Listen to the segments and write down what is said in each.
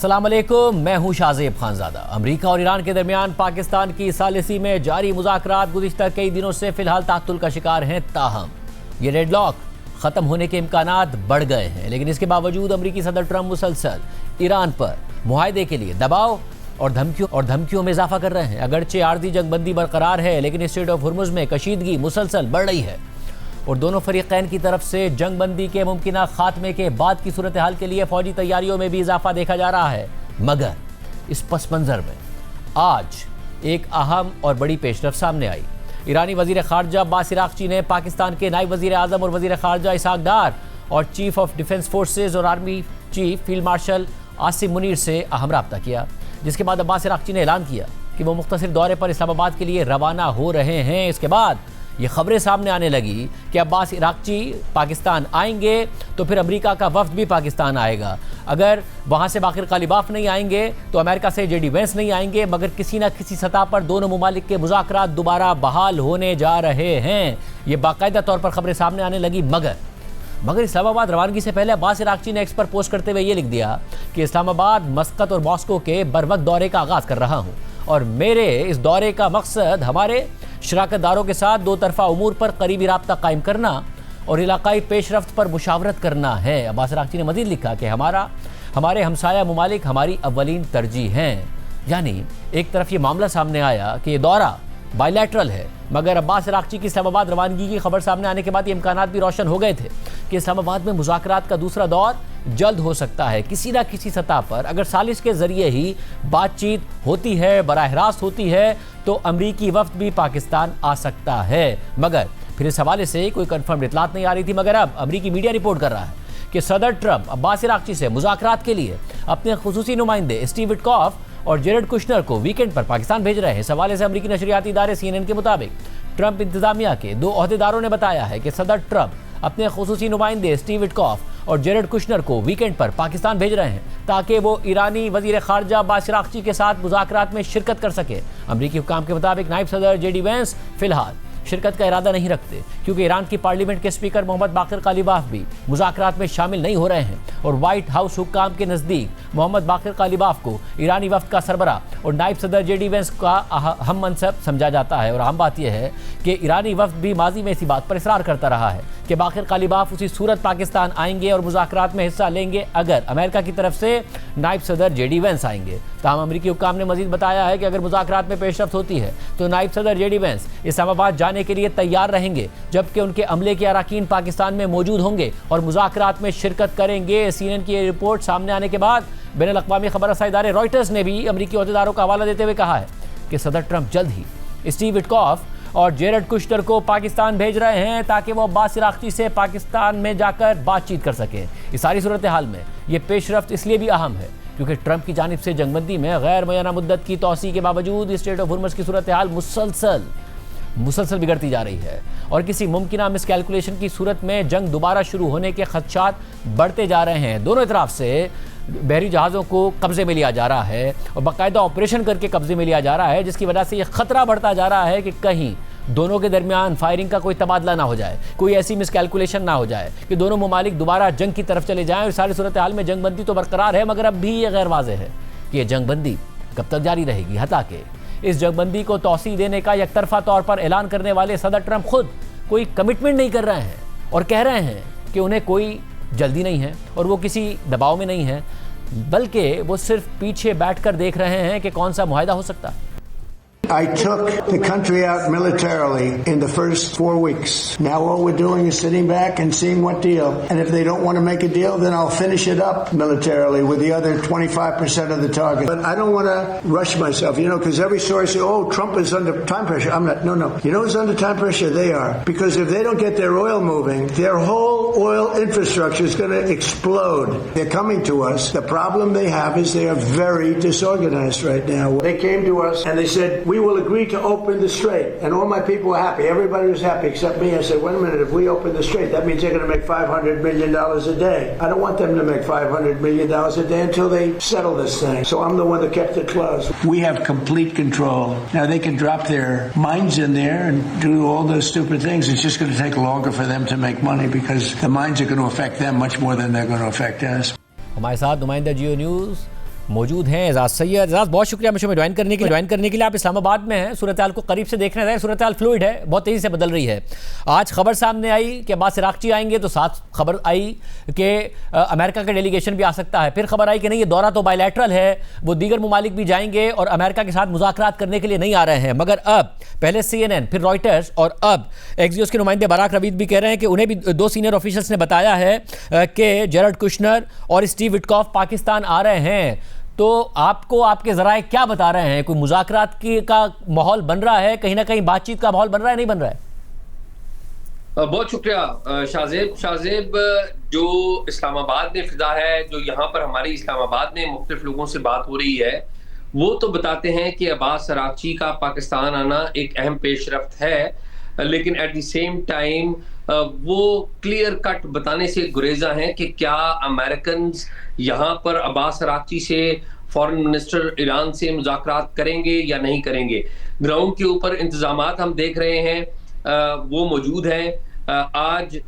अस्सलाम वालेकुम, मैं हूं शाहजेब खानजादा। अमेरिका और ईरान के दरमियान पाकिस्तान की सालिसी में जारी मुज़ाकरात गुज़िश्ता कई दिनों से फिलहाल ताअत्तुल का शिकार हैं। ताहम ये डेडलॉक ख़त्म होने के इम्कानात बढ़ गए हैं, लेकिन इसके बावजूद अमेरिकी सदर ट्रंप मुसलसल ईरान पर मुआहदे के लिए दबाव और धमकियों में इजाफा कर रहे हैं। अगरचे आर्जी जंगबंदी बरकरार है, लेकिन स्ट्रेट ऑफ हुर्मुज़ में कशीदगी मुसलसल बढ़ रही है और दोनों फरीकैन की तरफ से जंगबंदी के मुमकिना खात्मे के बाद की सूरत हाल के लिए फौजी तैयारियों में भी इजाफा देखा जा रहा है। मगर इस पस मंज़र में आज एक अहम और बड़ी पेशरफ सामने आई। ईरानी वज़ीर ख़ारजा अब्बास इराक़ची ने पाकिस्तान के नायब वज़ीर आज़म और वज़ीर ख़ारजा इसहाक़ डार और चीफ ऑफ डिफेंस फोर्सेज और army chief field marshal Asim Munir से अहम रब्ता किया, जिसके बाद अब्बास इराक़ची ने ऐलान किया कि वो मुख्तसर दौरे पर इस्लामाबाद के लिए रवाना हो रहे हैं। इसके बाद ये खबरें सामने आने लगी कि अब्बास इराक़ची पाकिस्तान आएंगे तो फिर अमेरिका का वफ्द भी पाकिस्तान आएगा। अगर वहाँ से बाकिर कालिबाफ नहीं आएंगे तो अमेरिका से जेडी वेंस नहीं आएंगे, मगर किसी न किसी सतह पर दोनों मुमालिक के मुज़ाकरात दोबारा बहाल होने जा रहे हैं। ये बाकायदा तौर पर खबरें सामने आने लगी। मगर इस्लामाबाद रवानगी से पहले अब्बास इराक़ची ने एक्स पर पोस्ट करते हुए ये लिख दिया कि इस्लामाबाद, मस्कत और मॉस्को के बरवक्त दौरे का आगाज़ कर रहा हूँ और मेरे इस दौरे का मकसद हमारे शराकतदारों के साथ दो तरफ़ा उमूर पर करीबी राब्ता कायम करना और इलाकाई पेशरफ्त पर मुशावरत करना है। अब्बास इराक़ची ने मज़ीद लिखा कि हमारे हमसाया मुमालिक हमारी अव्वलीन तरजीह हैं। यानी एक तरफ ये मामला सामने आया कि ये दौरा बायलैटरल है, मगर अब्बास इराक़ची की इस्लामाबाद रवानगी की खबर सामने आने के बाद ये इम्कानात भी रोशन हो गए थे कि इस्लामाबाद में मुज़ाकरात का दूसरा दौर जल्द हो सकता है। किसी न किसी सतह पर अगर सालिश के ज़रिए ही बातचीत होती है, बराह रास्त होती है, तो अमरीकी वफ्द भी पाकिस्तान आ सकता है। मगर फिर इस हवाले से कोई कन्फर्म इतलात नहीं आ रही थी, मगर अब अमरीकी मीडिया रिपोर्ट कर रहा है कि सदर ट्रंप अब्बास इराक़ची से मुज़ाकरात के लिए अपने खुसूसी नुमाइंदे स्टीव विटकॉफ और जेरेड कुशनर को वीकेंड पर पाकिस्तान भेज रहे हैं। इस हवाले से अमरीकी नशरियाती इदारे CNN के मुताबिक ट्रंप इंतजामिया के दो अहदेदारों ने बताया है कि सदर ट्रंप अपने खुसूसी नुमाइंदे स्टीव विटकॉफ और जेरेड कुशनर को वीकेंड पर पाकिस्तान भेज रहे हैं ताकि वो ईरानी वज़ीर ख़ारजा अब्बास इराक़ची के साथ मुज़ाकरात में शिरकत कर सके। अमरीकी हुक्काम के मुताबिक नायब सदर जेडी वेंस फिलहाल शिरकत का इरादा नहीं रखते, क्योंकि ईरान की पार्लियामेंट के स्पीकर मोहम्मद बाकिर कालिबाफ भी मुज़ाकरात में शामिल नहीं हो रहे हैं और वाइट हाउस हुक्काम के नज़दीक मोहम्मद बाकिर कालिबाफ को ईरानी वफ्द का सरबरा और नायब सदर जेडी वेंस का हम मनसब समझा जाता है। और अहम बात यह है कि ईरानी वफ्द भी माजी में इसी बात पर इसरार करता रहा है कि बाकिर कालिबाफ उसी सूरत पाकिस्तान आएंगे और मुज़ाकरात में हिस्सा लेंगे अगर अमेरिका की तरफ से नायब सदर जेडी वेंस आएंगे। ताहम अमरीकी हुक्काम ने मजीद बताया है कि अगर मुज़ाकरात में पेशरफ्त होती है तो नायब सदर जेडी वेंस इस्लामाबाद जाने के लिए तैयार रहेंगे, जबकि उनके अमले के अरकान पाकिस्तान में मौजूद होंगे और मुज़ाकरात में शिरकत करेंगे। CNN की रिपोर्ट सामने आने के बाद बैनुल अक़वामी खबर रसाई इदारे रॉयटर्स ने भी अमरीकी अहदेदारों का हवाला देते हुए कहा है कि सदर ट्रंप जल्द ही स्टीव विटकॉफ और जेरेड कुशनर को पाकिस्तान भेज रहे हैं ताकि वो अब्बास इराक़ची से पाकिस्तान में जाकर बातचीत कर सकें। इस सारी सूरत हाल में ये पेशरफ्त इसलिए भी अहम है क्योंकि ट्रंप की जानिब से जंगबंदी में गैर मुय्यना मुद्दत की तौसी के बावजूद स्ट्रेट ऑफ हुर्मुज़ की सूरत हाल मुसलसल बिगड़ती जा रही है और किसी मुमकिना मिसकैलकुलेशन की सूरत में जंग दोबारा शुरू होने के खदशात बढ़ते जा रहे हैं। दोनों तरफ से बहरी जहाज़ों को कब्जे में लिया जा रहा है और बाकायदा ऑपरेशन करके कब्जे में लिया जा रहा है, जिसकी वजह से यह ख़तरा बढ़ता जा रहा है कि कहीं दोनों के दरमियान फायरिंग का कोई तबादला ना हो जाए, कोई ऐसी मिसकैलकुलेशन ना हो जाए कि दोनों ममालिक दोबारा जंग की तरफ चले जाएँ। और सारी सूरत हाल में जंगबंदी तो बरकरार है, मगर अब भी ये गैर वाज़ेह है कि यह जंगबंदी कब तक जारी रहेगी। हता के इस जंगबंदी को तौसी देने का एकतरफा तौर पर ऐलान करने वाले सदर ट्रंप खुद कोई कमिटमेंट नहीं कर रहे हैं और कह रहे हैं कि उन्हें कोई जल्दी नहीं है और वो किसी दबाव में नहीं है, बल्कि वो सिर्फ पीछे बैठकर देख रहे हैं कि कौन सा मुआहदा हो सकता है। I took the country out militarily in the first 4 weeks. Now all we're doing is sitting back and seeing what deal. And if they don't want to make a deal, then I'll finish it up militarily with the other 25% of the target. But I don't want to rush myself, because every story says, oh, Trump is under time pressure. I'm not. No. You know who's under time pressure? They are. Because if they don't get their oil moving, their whole oil infrastructure is going to explode. They're coming to us. The problem they have is they are very disorganized right now. They came to us and they said, we will agree to open the strait. And all my people were happy. Everybody was happy except me. I said, wait a minute, if we open the strait, that means they're going to make $500 million a day. I don't want them to make $500 million a day until they settle this thing. So I'm the one that kept it closed. We have complete control. Now they can drop their mines in there and do all those stupid things. It's just going to take longer for them to make money because the mines are going to affect them much more than they're going to affect us. हमारे साथ नुमाइंदा जियो news मौजूद हैं एजाज सैयद। एजाज, बहुत शुक्रिया मुझे में join करने के लिए। आप इस्लामाबाद में हैं, सूरत हाल को करीब से देखने रहे। सूरत हाल फ्लूइड है, बहुत तेज़ी से बदल रही है। आज खबर सामने आई कि अब्बास अराक्ची आएंगे, तो साथ खबर आई कि अमेरिका का डेलीगेशन भी आ सकता है। फिर खबर आई कि नहीं, ये दौरा तो बायलैटरल है, वो दीगर ममालिक भी जाएंगे और अमेरिका के साथ मुज़ाकरात करने के लिए नहीं आ रहे हैं। मगर अब पहले CNN, फिर रॉयटर्स और अब एक्सियोस के नुमाइंदे बराक रवीद भी कह रहे हैं कि उन्हें भी 2 सीनियर ऑफिशियल्स ने बताया है कि जेरड कुशनर और स्टीव विटकॉफ पाकिस्तान आ रहे हैं। तो आपको आपके जराए क्या बता रहे हैं? कोई मुज़ाकरात का माहौल बन रहा है, कहीं ना कहीं बातचीत का माहौल बन रहा है, नहीं बन रहा है? बहुत शुक्रिया शाहजेब, जो इस्लामाबाद में फिजा है, जो यहाँ पर हमारी इस्लामाबाद में मुख्तलिफ लोगों से बात हो रही है, वो तो बताते हैं कि अब्बास अराक्ची का पाकिस्तान आना एक अहम पेशरफ्त है, लेकिन एट द सेम टाइम वो क्लियर कट बताने से गुरेजा हैं कि क्या अमेरिकन यहाँ पर अब्बास अराक्ची से फॉरेन मिनिस्टर ईरान से मुज़ाकरात करेंगे या नहीं करेंगे। ग्राउंड के ऊपर इंतजामात हम देख रहे हैं, वो मौजूद हैं। आज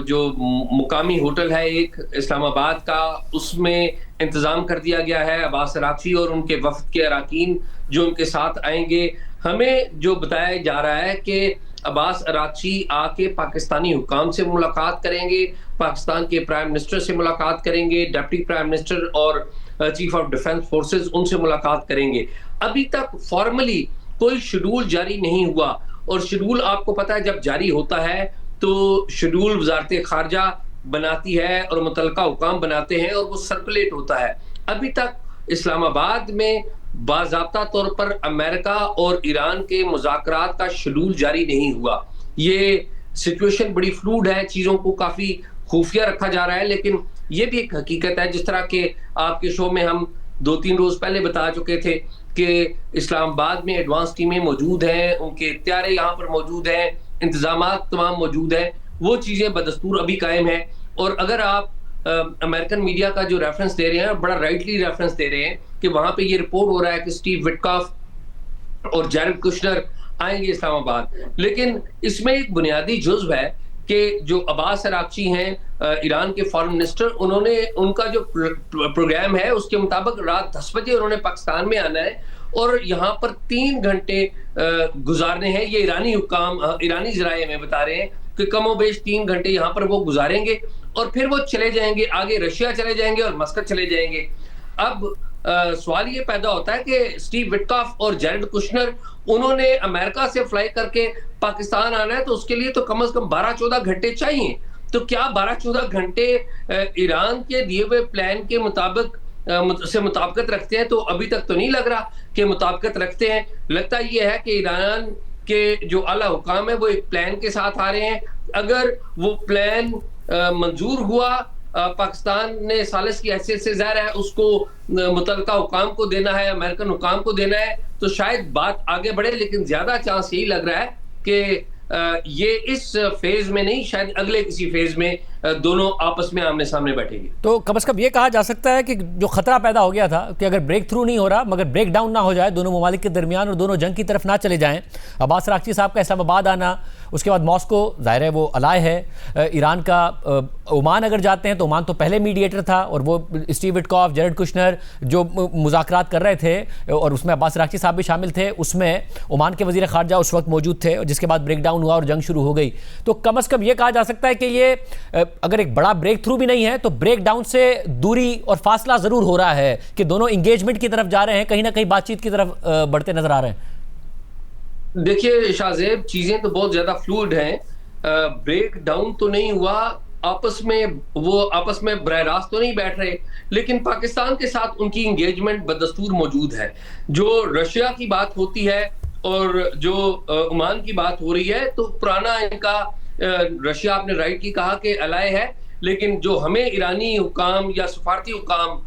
जो मुकामी होटल है एक इस्लामाबाद का, उसमें इंतज़ाम कर दिया गया है अब्बास अराक्ची और उनके वफ्द के अराकीन जो उनके साथ आएंगे। हमें जो बताया जा रहा है कि अब्बास अराक्ची आके पाकिस्तानी हुकाम से मुलाकात करेंगे, पाकिस्तान के प्राइम मिनिस्टर से मुलाकात करेंगे, डिप्टी प्राइम मिनिस्टर और चीफ ऑफ डिफेंस फोर्सेस उनसे मुलाकात करेंगे। अभी तक फॉर्मली कोई शेड्यूल जारी नहीं हुआ, और शेड्यूल आपको पता है जब जारी होता है तो शेड्यूल वजारत खारजा बनाती है और मुतलका हुकाम बनाते हैं और वो सर्कुलेट होता है। अभी तक इस्लामाबाद में बाज़ाब्ता तौर पर अमेरिका और ईरान के मुज़ाकरात का शेड्यूल जारी नहीं हुआ। ये सिचुएशन बड़ी फ्लूइड है, चीज़ों को काफ़ी खुफिया रखा जा रहा है, लेकिन ये भी एक हकीकत है, जिस तरह के आपके शो में हम 2-3 रोज़ पहले बता चुके थे कि इस्लामाबाद में एडवांस टीमें मौजूद हैं, उनके इत्यारे यहाँ पर मौजूद हैं, इंतजामात तमाम मौजूद हैं, वो चीज़ें बदस्तूर अभी कायम हैं। और अगर आप अमेरिकन मीडिया का जो रेफरेंस दे रहे हैं, बड़ा राइटली रेफरेंस दे रहे हैं कि वहां पे ये रिपोर्ट हो रहा है कि स्टीव विटकॉफ और जेरड कुशनर आएंगे इस्लामाबाद, लेकिन इसमें एक बुनियादी जुज़्व है कि जो अब्बास अराक्ची हैं ईरान के फॉरेन मिनिस्टर, उन्होंने उनका जो प्रोग्राम है उसके मुताबिक रात 10 बजे उन्होंने पाकिस्तान में आना है और यहाँ पर 3 घंटे गुजारने हैं। ये ईरानी हुकाम, ईरानी ज़राए में बता रहे हैं कि कमोबेश 3 घंटे यहाँ पर वो गुजारेंगे और फिर वो चले जाएंगे, आगे रशिया चले जाएंगे और मस्कत चले जाएंगे। अब सवाल ये पैदा होता है कि स्टीव विटकॉफ और जेरड कुशनर, उन्होंने अमेरिका से फ्लाई करके पाकिस्तान आना है, तो उसके लिए तो कम से कम 12-14 घंटे चाहिए। तो क्या 12-14 घंटे ईरान के दिए हुए प्लान के मुताबिक से मुताबिकत रखते हैं? तो अभी तक तो नहीं लग रहा कि मुताबिकत रखते हैं। लगता ये है कि ईरान के जो आला हुकाम है वो एक प्लान के साथ आ रहे हैं। अगर वो प्लान मंजूर हुआ, पाकिस्तान ने सालिस की हैसियत से, ज़ाहिर है उसको मुतलका हुकाम को देना है, अमेरिकन हुकाम को देना है, तो शायद बात आगे बढ़े। लेकिन ज्यादा चांस यही लग रहा है कि ये इस फेज में नहीं, शायद अगले किसी फेज में दोनों आपस में आमने सामने बैठेंगे। तो कम से कम ये कहा जा सकता है कि जो खतरा पैदा हो गया था कि अगर ब्रेक थ्रू नहीं हो रहा मगर ब्रेक डाउन ना हो जाए दोनों ममालिक के दरमियान और दोनों जंग की तरफ ना चले जाएं, अब्बास अराक्ची साहब का इस्लामाबाद आना, उसके बाद मॉस्को, जाहिर है वो अलाय है ईरान का, ओमान अगर जाते हैं तो ओमान तो पहले मीडिएटर था और वो स्टीव विटकॉफ, जेरड कुशनर जो मुज़ाकरात कर रहे थे और उसमें अब्बास अराक्ची साहब भी शामिल थे, उसमें ओमान के वज़ीर ख़ारजा उस वक्त मौजूद थे, जिसके बाद ब्रेक डाउन हुआ और जंग शुरू हो गई। तो कम से कम ये कहा जा सकता है कि ये अगर एक बड़ा ब्रेक थ्रू भी नहीं है तो ब्रेक डाउन से दूरी और फासला जरूर हो रहा है कि दोनों इंगेजमेंट की तरफ जा रहे हैं, कहीं ना कहीं बातचीत की तरफ बढ़ते नजर आ रहे हैं। देखिए शाहजेब, चीजें तो बहुत ज्यादा फ्लूइड हैं। ब्रेक डाउन तो नहीं हुआ, आपस में बरह रास्त तो नहीं बैठ रहे, लेकिन पाकिस्तान के साथ उनकी इंगेजमेंट बदस्तूर मौजूद है। जो रशिया की बात होती है और जो ओमान की बात हो रही है, तो पुराना इनका रशिया, आपने राइट की कहा कि अलाय है, लेकिन जो हमें ईरानी हुकाम या सफारती हुकाम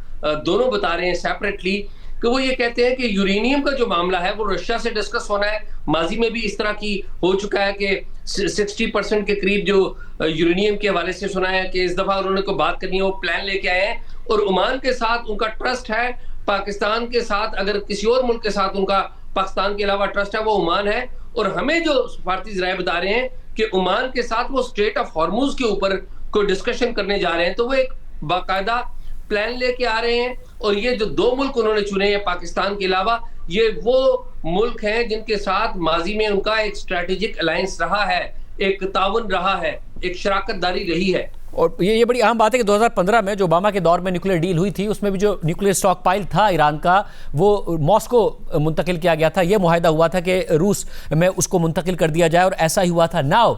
दोनों बता रहे हैं सेपरेटली कि वो ये कहते हैं कि यूरेनियम का जो मामला है वो रशिया से डिस्कस होना है। माजी में भी इस तरह की हो चुका है कि 60% के करीब जो यूरेनियम के हवाले से सुना है कि इस दफा उन्होंने कोई बात करनी है, वो प्लान लेके आए हैं। और ओमान के साथ उनका ट्रस्ट है, पाकिस्तान के साथ अगर किसी और मुल्क के साथ उनका पाकिस्तान के अलावा ट्रस्ट है वो ओमान है। और हमें जो सफारती ज़राए बता रहे हैं कि ओमान के साथ वो स्ट्रेट ऑफ हॉर्मुज के ऊपर कोई डिस्कशन करने जा रहे हैं, तो वो एक बाकायदा प्लान लेके आ रहे हैं, और ये जो 2 मुल्क उन्होंने चुने हैं पाकिस्तान के अलावा, ये वो मुल्क हैं जिनके साथ माजी में उनका एक स्ट्रेटेजिक अलायंस रहा है, एक ताउन रहा है, एक शराकतदारी रही है। और ये बड़ी अहम बात है कि 2015 में जो ओबामा के दौर में न्यूक्लियर डील हुई थी, उसमें भी जो न्यूक्लियर स्टॉक पाइल था ईरान का, वो मॉस्को मुंतकिल किया गया था। ये मुआहदा हुआ था कि रूस में उसको मुंतकिल कर दिया जाए, और ऐसा ही हुआ था। नाउ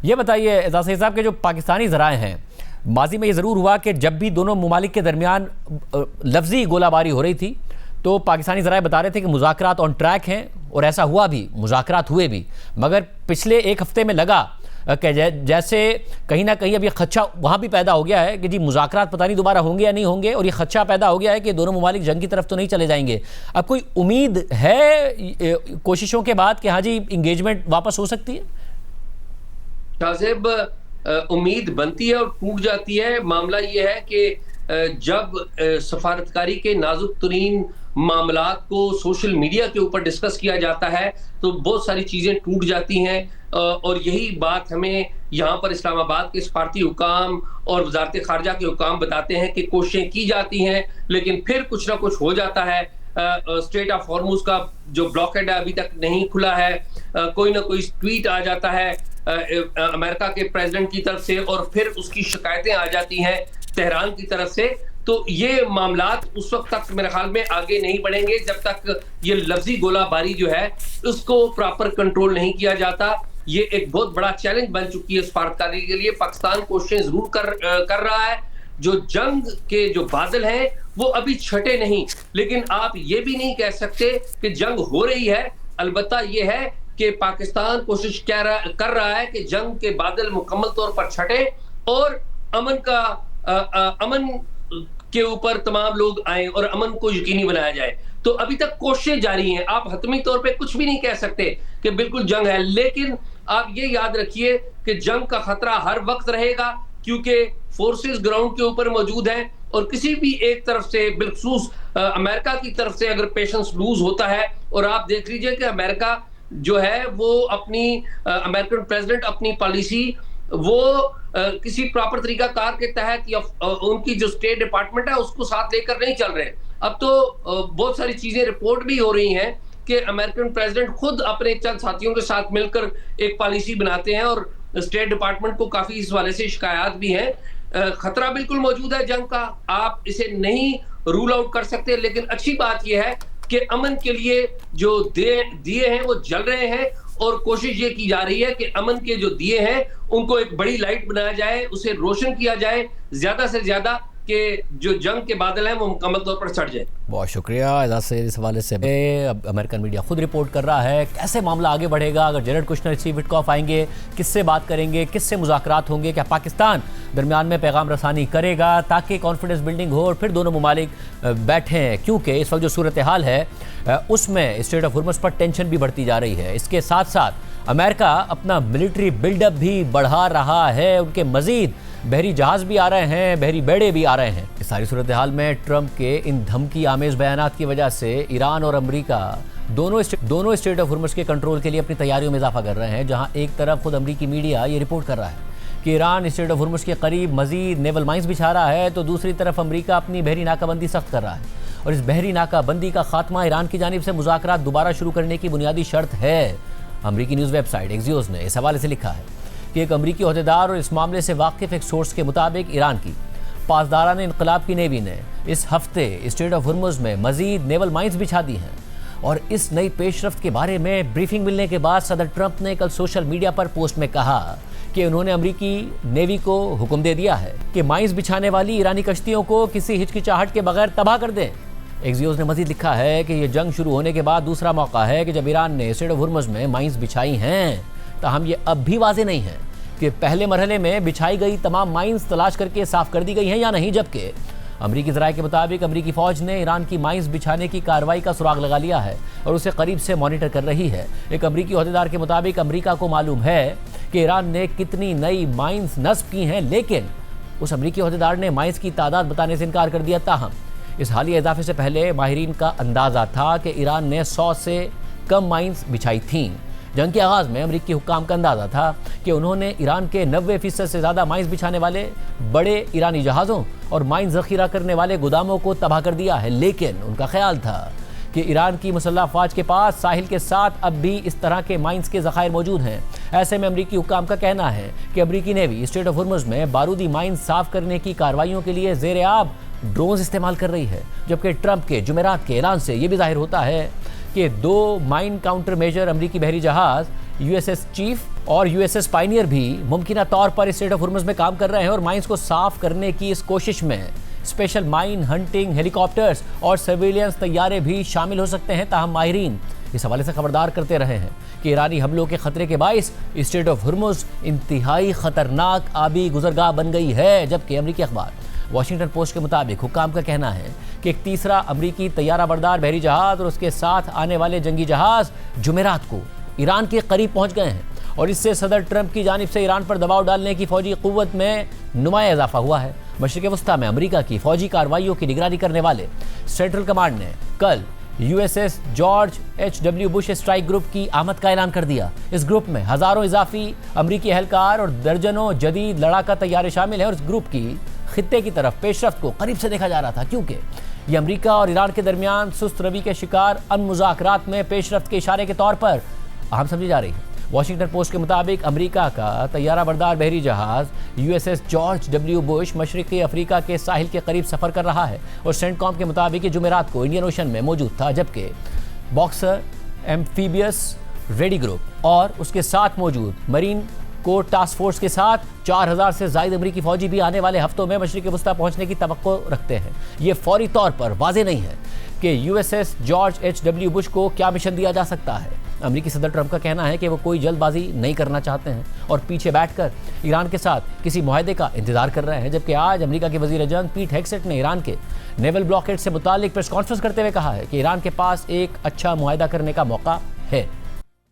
ये बताइए एजाज सईद साहब के जो पाकिस्तानी ज़राए हैं, माजी में ये ज़रूर हुआ कि जब भी दोनों ममालिक के दरमियान लफ्जी गोलाबारी हो रही थी, तो पाकिस्तानी ज़राए बता रहे थे कि मुज़ाकरात ऑन ट्रैक हैं, और ऐसा हुआ भी, मुज़ाकरात हुए भी। मगर पिछले एक हफ्ते में लगा कि जैसे कहीं ना कहीं अब ये खदशा वहाँ भी पैदा हो गया है कि जी मुज़ाकरात पता नहीं दोबारा होंगे या नहीं होंगे, और ये खदशा पैदा हो गया है कि दोनों ममालिक जंग की तरफ तो नहीं चले जाएंगे। अब कोई उम्मीद है कोशिशों के बाद कि हाँ जी इंगेजमेंट वापस हो सकती है? शाहजेब, उम्मीद बनती है और टूट जाती है। मामला ये है कि जब सफारतकारी के नाजुक तरीन मामलात को सोशल मीडिया के ऊपर डिस्कस किया जाता है, तो बहुत सारी चीज़ें टूट जाती हैं, और यही बात हमें यहाँ पर इस्लामाबाद के सफारती हुकाम और वजारत खारजा के हुकाम बताते हैं कि कोशिशें की जाती हैं, लेकिन फिर कुछ ना कुछ हो जाता है। स्ट्रेट ऑफ हॉर्मुज का जो ब्लॉकेड है अभी तक नहीं खुला है, कोई ना कोई ट्वीट आ जाता है अमेरिका के प्रेसिडेंट की तरफ से, और फिर उसकी शिकायतें आ जाती हैं तेहरान की तरफ से। तो ये मामलात उस वक्त तक मेरे ख्याल में आगे नहीं बढ़ेंगे जब तक ये लफ्जी गोलाबारी जो है उसको प्रॉपर कंट्रोल नहीं किया जाता। ये एक बहुत बड़ा चैलेंज बन चुकी है सफारतकारी के लिए। पाकिस्तान कोशिशें जरूर कर रहा है। जो जंग के जो बादल हैं वो अभी छटे नहीं, लेकिन आप ये भी नहीं कह सकते कि जंग हो रही है। अलबत्ता ये है कि पाकिस्तान कोशिश कर रहा है कि जंग के बादल मुकम्मल तौर पर छटे और अमन के ऊपर तमाम लोग आए और अमन को यकीनी बनाया जाए। तो अभी तक कोशिशें जारी हैं। आप हतमी तौर पे कुछ भी नहीं कह सकते कि बिल्कुल जंग है, लेकिन आप ये याद रखिए कि जंग का खतरा हर वक्त रहेगा, क्योंकि फोर्सेस ग्राउंड के ऊपर मौजूद हैं, और किसी भी एक तरफ से, बिलखसूस अमेरिका की तरफ से अगर पेशेंस लूज होता है, और आप देख लीजिए कि अमेरिका जो है वो अपनी अमेरिकन प्रेसिडेंट अपनी पॉलिसी वो किसी प्रॉपर तरीका कार के तहत या उनकी जो स्टेट डिपार्टमेंट है उसको साथ लेकर नहीं चल रहे। अब तो बहुत सारी चीजें रिपोर्ट भी हो रही हैं कि अमेरिकन प्रेसिडेंट खुद अपने चंद साथियों के साथ मिलकर एक पॉलिसी बनाते हैं, और स्टेट डिपार्टमेंट को काफी इस वाले से शिकायत भी हैं। खतरा बिल्कुल मौजूद है जंग का, आप इसे नहीं रूल आउट कर सकते, लेकिन अच्छी बात यह है कि अमन के लिए जो दिए हैं वो जल रहे हैं, और कोशिश ये की जा रही है कि अमन के जो दिए हैं उनको एक बड़ी लाइट बनाया जाए, उसे रोशन किया जाए ज्यादा से ज्यादा, कि जो जंग के बादल हैं वो मुकम्मल तौर पर छट जाए। बहुत शुक्रिया एजाज सईद। इस हवाले से अब अमेरिकन मीडिया खुद रिपोर्ट कर रहा है कैसे मामला आगे बढ़ेगा। अगर जेरेड कुशनर स्टीव विटकॉफ आएंगे, किससे बात करेंगे, किससे मुज़ाकरात होंगे, क्या पाकिस्तान दरमियान में पैगाम रसानी करेगा ताकि कॉन्फिडेंस बिल्डिंग हो और फिर दोनों ममालिक बैठें, क्योंकि इस वक्त जो सूरत हाल है उसमें स्ट्रेट ऑफ हॉर्मुज़ पर टेंशन भी बढ़ती जा रही है। इसके साथ साथ अमेरिका अपना मिलिट्री बिल्डअप भी बढ़ा रहा है, उनके मजीद बहरी जहाज भी आ रहे हैं, बहरी बेड़े भी आ रहे हैं। इस सारी सूरत हाल में ट्रंप के इन धमकी आमेज बयानात की वजह से ईरान और अमेरिका दोनों स्ट्रेट ऑफ हॉर्मुज़ के कंट्रोल के लिए अपनी तैयारियों में इजाफा कर रहे हैं। जहां एक तरफ खुद अमेरिकी मीडिया ये रिपोर्ट कर रहा है कि ईरान स्ट्रेट ऑफ हॉर्मुज़ के करीब मजीद नेवल माइंस बिछा रहा है, तो दूसरी तरफ अमेरिका अपनी बहरी नाकाबंदी सख्त कर रहा है, और इस बहरी नाकाबंदी का खात्मा ईरान की जानिब से मुज़ाकरात दोबारा शुरू करने की बुनियादी शर्त है। अमेरिकी न्यूज़ वेबसाइट एक्सियोस ने इस हवाले से लिखा है कि एक अमरीकी ओहदेदार और इस मामले से वाकिफ एक सोर्स के मुताबिक ईरान की पासदारान इनकलाब की नेवी ने इस हफ्ते स्ट्रेट ऑफ हॉर्मुज़ में मजीद नेवल माइंस बिछा दी हैं। और इस नई पेशरफ्त के बारे में ब्रीफिंग मिलने के बाद सदर ट्रंप ने कल सोशल मीडिया पर पोस्ट में कहा कि उन्होंने अमरीकी नेवी को हुक्म दे दिया है कि माइंस बिछाने वाली ईरानी कश्तियों को किसी हिचकिचाहट के बगैर तबाह कर दें। एक्सियोस ने मजीद लिखा है कि यह जंग शुरू होने के बाद दूसरा मौका है कि जब ईरान ने स्ट्रेट ऑफ हॉर्मुज़ में माइंस बिछाई हैं, ताहम ये अब भी वाज़ेह नहीं है कि पहले मरहले में बिछाई गई तमाम माइंस तलाश करके साफ कर दी गई हैं या नहीं। जबकि अमरीकी ज़राए के मुताबिक अमरीकी फ़ौज ने ईरान की माइंस बिछाने की कार्रवाई का सुराग लगा लिया है और उसे करीब से मॉनिटर कर रही है। एक अमरीकी ओहदेदार के मुताबिक अमरीका को मालूम है कि ईरान ने कितनी नई माइंस नस्ब की हैं, लेकिन उस अमरीकी ओहदेदार ने माइंस की तादाद बताने से इनकार कर दिया। ताहम इस हालिया इजाफे से पहले माहिरीन का अंदाज़ा था कि ईरान ने 100 से कम माइंस बिछाई थीं, जंग के आगाज में अमेरिकी हुक्काम का अंदाजा था कि उन्होंने ईरान के 90% से ज्यादा माइंस बिछाने वाले बड़े ईरानी जहाज़ों और माइंस जखीरा करने वाले गोदामों को तबाह कर दिया है, लेकिन उनका ख्याल था कि ईरान की मुसल्लह अफवाज के पास साहिल के साथ अब भी इस तरह के माइंस के ज़खायर मौजूद हैं। ऐसे में अमरीकी हुक्काम का कहना है कि अमरीकी नेवी स्ट्रेट ऑफ हुर्मुज़ में बारूदी माइंस साफ करने की कार्रवाइयों के लिए ज़ेर आब ड्रोन्स इस्तेमाल कर रही है, जबकि ट्रंप के जुमेरात के ऐलान से यह भी जाहिर होता है कि 2 माइन काउंटर मेजर अमरीकी बहरी जहाज USS चीफ और USS पायनियर भी मुमकिना तौर पर स्ट्रेट ऑफ हुर्मुज़ में काम कर रहे हैं और माइंस को साफ करने की इस कोशिश में स्पेशल माइन हंटिंग हेलीकॉप्टर्स और सर्विलियंस तैयारे भी शामिल हो सकते हैं। ताहम माहिरीन इस हवाले से खबरदार करते रहे हैं कि ईरानी हमलों के खतरे के बाइस स्ट्रेट ऑफ हुर्मुज़ इंतहाई खतरनाक आबी गुजरगाह बन गई है, जबकि अमरीकी अखबार वाशिंगटन पोस्ट के मुताबिक हुक्काम का कहना है कि एक तीसरा अमरीकी तैयारा बरदार बहरी जहाज और उसके साथ आने वाले जंगी जहाज जुमेरात को ईरान के करीब पहुंच गए हैं और इससे सदर ट्रंप की जानिब से ईरान पर दबाव डालने की फौजी कुव्वत में नुमाया इजाफा हुआ है। मशरिक़ वस्ता में अमरीका की फौजी कार्रवाइयों की निगरानी करने वाले सेंट्रल कमांड ने कल USS George H.W. Bush strike group की आमद का ऐलान कर दिया। इस ग्रुप में हजारों इजाफी अमरीकी एहलकार और दर्जनों जदीद लड़ाका तैयारे शामिल हैं और इस ग्रुप की खित्ते की तरफ पेशरफ्त को करीब से देखा जा रहा था, क्योंकि ये अमरीका और ईरान के दरमियान सुस्त रवि के शिकार मुज़ाकरात में पेशरफ्त के इशारे के तौर पर अहम समझी जा रही है। वाशिंगटन पोस्ट के मुताबिक अमरीका का तैयारा बरदार बहरी जहाज USS जॉर्ज W. बुश मशरिकी अफ्रीका के साहिल के करीब सफ़र कर रहा है और सेंटकॉम के मुताबिक जुमेरात को इंडियन ओशन में मौजूद था, जबकि बॉक्सर एम्फीबियस रेडी ग्रुप और उसके साथ मौजूद मरीन कोर टास्क फोर्स के साथ 4000 से ज़ायद अमरीकी फौजी भी आने वाले हफ्तों में मशरिक़ वस्ता पहुंचने की तवक्को रखते हैं। ये फौरी तौर पर वाज़ेह नहीं है कि USS जॉर्ज H.W. बुश को क्या मिशन दिया जा सकता है। अमरीकी सदर ट्रंप का कहना है कि वो कोई जल्दबाजी नहीं करना चाहते हैं और पीछे बैठकर ईरान के साथ किसी मुआहदे का इंतजार कर रहे हैं, जबकि आज अमरीका के वज़ीर जंग पीट हेगसेट ने ईरान के नेवल ब्लॉकेड से मुतालिक प्रेस कॉन्फ्रेंस करते हुए कहा है कि ईरान के पास एक अच्छा मुआहदा करने का मौका है।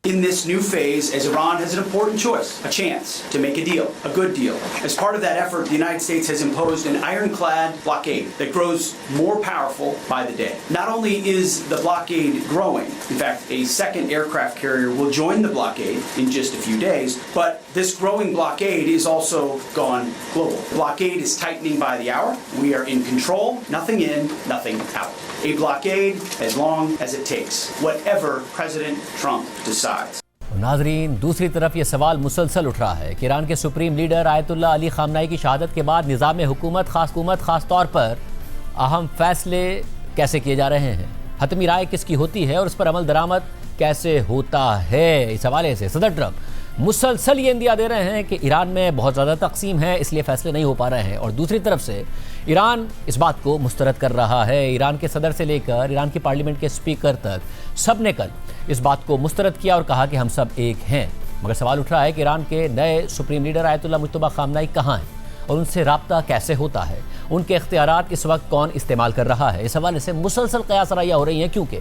In this new phase, as Iran has an important choice, a chance to make a deal, a good deal. As part of that effort, the United States has imposed an ironclad blockade that grows more powerful by the day. Not only is the blockade growing, in fact, a second aircraft carrier will join the blockade in just a few days, but this growing blockade is also gone global. The blockade is tightening by the hour. We are in control, nothing in, nothing out. A blockade as long as it takes, whatever President Trump decides. नाजरीन, दूसरी तरफ ये सवाल मुसलसल उठ रहा है कि ईरान के सुप्रीम लीडर आयतुल्लाह अली खामनाई की शहादत के बाद निज़ाम हुकूमत खास तौर पर अहम फैसले कैसे किए जा रहे हैं, हतमी राय किसकी होती है और उस पर अमल दरामद कैसे होता है। इस हवाले से सदर ट्रंप मुसलसल ये इंदिया दे रहे हैं कि ईरान में बहुत ज़्यादा तकसीम है, इसलिए फैसले नहीं हो पा रहे हैं, और दूसरी तरफ से ईरान इस बात को मुस्तरद कर रहा है। ईरान के सदर से लेकर ईरान की पार्लियामेंट के स्पीकर तक सब ने कल इस बात को मुस्तरद किया और कहा कि हम सब एक हैं। मगर सवाल उठ रहा है कि ईरान के नए supreme leader Ayatollah Mojtaba Khamenei कहाँ हैं और उनसे रब्ता कैसे होता है, उनके इख्तियारात इस वक्त कौन इस्तेमाल कर रहा है। इस हवाले से मुसलसल क़यास राइयाँ हो रही हैं, क्योंकि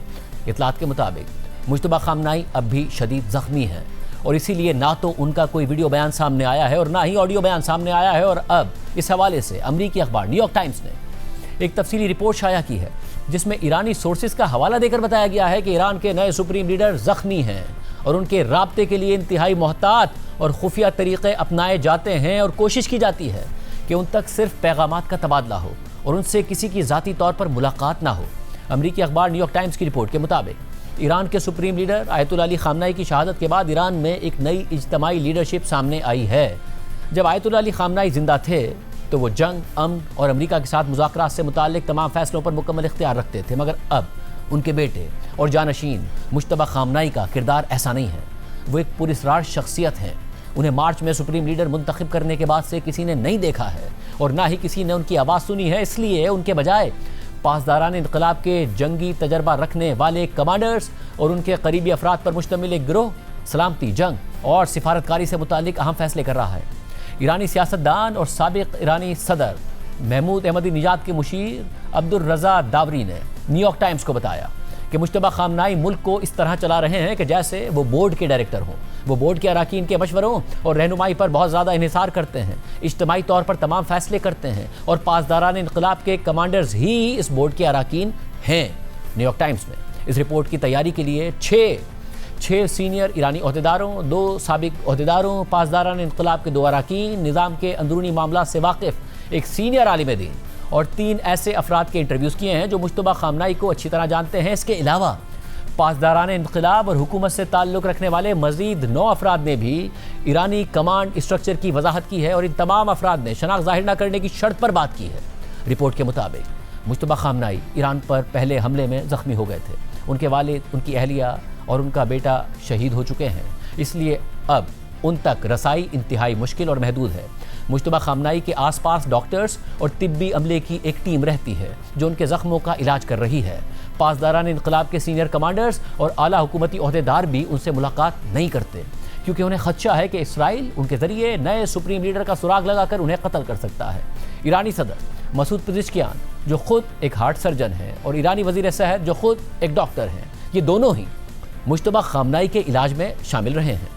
इतलात के मुताबिक मुज्तबा खामनाई अब भी शदीद ज़ख्मी हैं और इसीलिए ना तो उनका कोई वीडियो बयान सामने आया है और ना ही ऑडियो बयान सामने आया है। और अब इस हवाले से अमरीकी अखबार न्यूयॉर्क टाइम्स ने एक तफसीली रिपोर्ट शाया की है, जिसमें ईरानी सोर्सेज का हवाला देकर बताया गया है कि ईरान के नए सुप्रीम लीडर ज़ख्मी हैं और उनके राब्ते के लिए इंतहाई मोहतात और खुफिया तरीक़े अपनाए जाते हैं और कोशिश की जाती है कि उन तक सिर्फ पैगामात का तबादला हो और उनसे किसी की ज़ाती तौर पर मुलाकात ना हो। अमरीकी अखबार न्यूयॉर्क टाइम्स की रिपोर्ट के मुताबिक ईरान के सुप्रीम लीडर आयतुल्लाह अली खामनाई की शहादत के बाद ईरान में एक नई इज्तमाई लीडरशिप सामने आई है। जब आयतुल्लाह अली खामनाई जिंदा थे तो वो जंग, अमन और अमरीका के साथ मुज़ाकरात से मुताल्लिक तमाम फैसलों पर मुकम्मल इख्तियार रखते थे, मगर अब उनके बेटे और जानशीन मुज्तबा खामनाई का किरदार ऐसा नहीं है। वो एक पुरस्कार शख्सियत हैं। उन्हें मार्च में सुप्रीम लीडर मुंतखब करने के बाद से किसी ने नहीं देखा है और ना ही किसी ने उनकी आवाज़ सुनी है। इसलिए उनके बजाय पासदारान इनकलाब के जंगी तजर्बा रखने वाले कमांडर्स और उनके करीबी अफराद पर मुश्तमिल एक गिरोह सलामती, जंग और सिफारतकारी से मुतालिक अहम फैसले कर रहा है। ईरानी सियासतदान और साबिक ईरानी सदर महमूद अहमदीनेजाद के मुशीर अब्दुल रज़ा दावरी ने न्यूयॉर्क टाइम्स को बताया कि मुज्तबा खामनाई मुल्क को इस तरह चला रहे हैं कि जैसे वो बोर्ड के डायरेक्टर हों। वो बोर्ड के अराकीन के मशवरों और रहनुमाई पर बहुत ज़्यादा इन्हिसार करते हैं, इज्तमाई तौर पर तमाम फैसले करते हैं और पासदारान इनकलाब के कमांडर्स ही इस बोर्ड के अराकीन हैं। न्यूयॉर्क टाइम्स में इस रिपोर्ट की तैयारी के लिए 6 6 सीनियर ईरानी ओहदेदारों, 2 साबिक ओहदेदारों, पासदारान इंकलाब के 2 अरकान, निज़ाम के अंदरूनी मामला से वाकिफ़ एक सीनियर आलिम दीन और 3 ऐसे अफराद के इंटरव्यूज़ किए हैं जो मुश्तबा खामनाई को अच्छी तरह जानते हैं। इसके अलावा पासदारान इंकलाब और हुकूमत से ताल्लुक़ रखने वाले मज़ीद 9 अफराद ने भी ईरानी कमांड स्ट्रक्चर की वजाहत की है और इन तमाम अफराद ने शनाख्त ज़ाहिर न करने की शर्त पर बात की है। रिपोर्ट के मुताबिक मुश्तबा खामनाई ईरान पर पहले हमले में ज़ख्मी हो गए थे। उनके वालिद, उनकी अहलिया और उनका बेटा शहीद हो चुके हैं, इसलिए अब उन तक रसाई इंतहाई मुश्किल और महदूद है। मुश्तबा खामनाई के आसपास डॉक्टर्स और तिब्बी अमले की एक टीम रहती है जो उनके ज़ख्मों का इलाज कर रही है। पासदारान इंकलाब के सीनियर कमांडर्स और आला हुकूमती ओहदेदार भी उनसे मुलाकात नहीं करते क्योंकि उन्हें खदशा है कि इसराइल उनके ज़रिए नए सुप्रीम लीडर का सुराग लगाकर उन्हें कत्ल कर सकता है। ईरानी सदर मसूद पेज़ेश्कियान जो खुद एक हार्ट सर्जन हैं और ईरानी वज़ीर सेहत जो खुद एक डॉक्टर हैं, ये दोनों ही मुश्तबा खामनाई के इलाज में शामिल रहे हैं।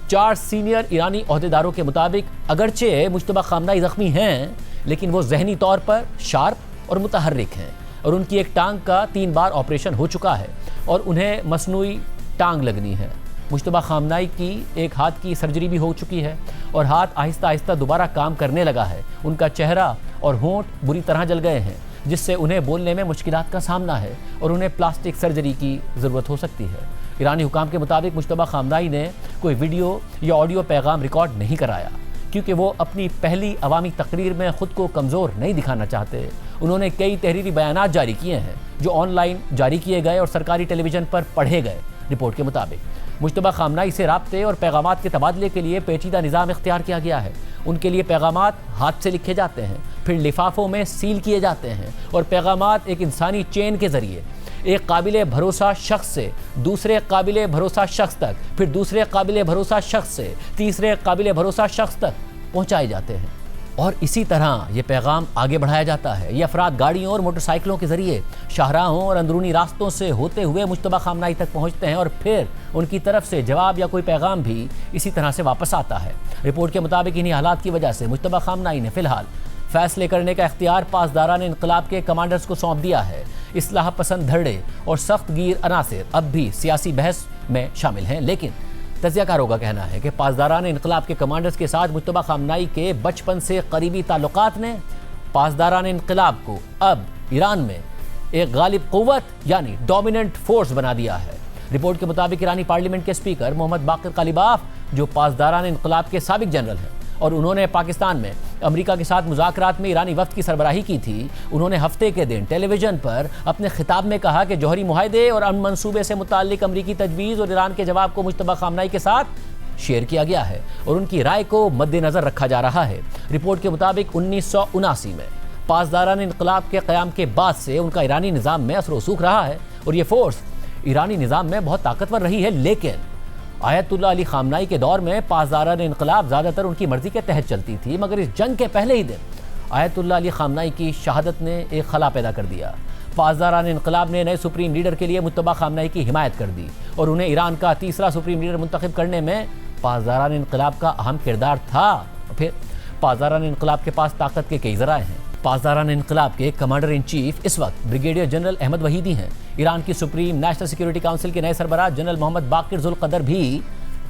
4 सीनियर ईरानी ओहदेदारों के मुताबिक अगरचे मुश्तबा खामनाई ज़ख्मी हैं लेकिन वो जहनी तौर पर शार्प और मुतहर्रिक हैं और उनकी एक टांग का 3 बार ऑपरेशन हो चुका है और उन्हें मसनूई टांग लगनी है। मुश्तबा खामनाई की एक हाथ की सर्जरी भी हो चुकी है और हाथ आहिस्ता आहिस्ता दोबारा काम करने लगा है। उनका चेहरा और होंठ बुरी तरह जल गए हैं जिससे उन्हें बोलने में मुश्किलात का सामना है और उन्हें प्लास्टिक सर्जरी की ज़रूरत हो सकती है। ईरानी हुकाम के मुताबिक मुश्तबा खामनाई ने कोई वीडियो या ऑडियो पैगाम रिकॉर्ड नहीं कराया क्योंकि वो अपनी पहली अवामी तकरीर में ख़ुद को कमज़ोर नहीं दिखाना चाहते। उन्होंने कई तहरीरी बयानात जारी किए हैं जो ऑनलाइन जारी किए गए और सरकारी टेलीविज़न पर पढ़े गए। रिपोर्ट के मुताबिक मुश्तबा खामनाई से राब्ते और पैगामात के तबादले के लिए पेचीदा निज़ाम इख्तियार किया गया है। उनके लिए पैगामात हाथ से लिखे जाते हैं, फिर लिफाफों में सील किए जाते हैं और पैगामात एक इंसानी चेन के ज़रिए एक काबिले भरोसा शख्स से दूसरे काबिले भरोसा शख्स तक, फिर दूसरे काबिले भरोसा शख्स से तीसरे काबिले भरोसा शख्स तक पहुँचाए जाते हैं और इसी तरह ये पैगाम आगे बढ़ाया जाता है। ये अफराद गाड़ियों और मोटरसाइकिलों के ज़रिए शाहराहों और अंदरूनी रास्तों से होते हुए मुश्तबा खामनाई तक पहुँचते हैं और फिर उनकी तरफ से जवाब या कोई पैगाम भी इसी तरह से वापस आता है। रिपोर्ट के मुताबिक इन्हीं हालात की वजह से मुश्तबा खामनाई ने फ़िलहाल फैसले करने का इख्तियार पासदारान इंकलाब के कमांडर्स को सौंप दिया है। इस्लाह पसंद धड़े और सख्त गिर अनासिर अब भी सियासी बहस में शामिल हैं, लेकिन तजियाकारों का कहना है कि पासदारान इंकलाब के कमांडर्स के साथ मुश्तबा खामनाई के बचपन से करीबी ताल्लुकात ने पासदारान इंकलाब को अब ईरान में एक गालिब क़ुव्वत यानी डोमिनेंट फोर्स बना दिया है। रिपोर्ट के मुताबिक ईरानी पार्लियामेंट के स्पीकर मोहम्मद बाक़िर कालिबाफ जो पासदारान इंकलाब के साबिक जनरल हैं और उन्होंने पाकिस्तान में अमेरिका के साथ मुज़ाकरात में ईरानी वफ़द की सरबराही की थी, उन्होंने हफ्ते के दिन टेलीविज़न पर अपने खिताब में कहा कि जौहरी मुआहदे और अमन मंसूबे से मुताल्लिक़ अमरीकी तजवीज़ और ईरान के जवाब को मुश्तबा खामनाई के साथ शेयर किया गया है और उनकी राय को मद्देनज़र रखा जा रहा है। रिपोर्ट के मुताबिक 1979 में पासदारान इंकलाब के क़याम के बाद से उनका ईरानी निज़ाम में असर रसूख रहा है और ये फोर्स ईरानी निज़ाम में बहुत ताकतवर रही है, लेकिन आयतुल्लाह अली खामनाई के दौर में पासदारान इंकलाब ज़्यादातर उनकी मर्ज़ी के तहत चलती थी, मगर इस जंग के पहले ही दिन आयतुल्लाह अली खामनाई की शहादत ने एक खला पैदा कर दिया। पासदारान इंकलाब ने नए सुप्रीम लीडर के लिए मुश्तबा खामनाई की हिमायत कर दी और उन्हें ईरान का तीसरा सुप्रीम लीडर मुंतखब करने में पासदारान इंकलाब का अहम किरदार था। फिर पासदारान इंकलाब के पास ताकत के कई ज़राए हैं। पासदारान इंकलाब के कमांडर इन चीफ इस वक्त ब्रिगेडियर जनरल अहमद वहीदी हैं। ईरान की सुप्रीम नेशनल सिक्योरिटी काउंसिल के नए सरबराह जनरल मोहम्मद बाक़िर ज़ुल्क़दर भी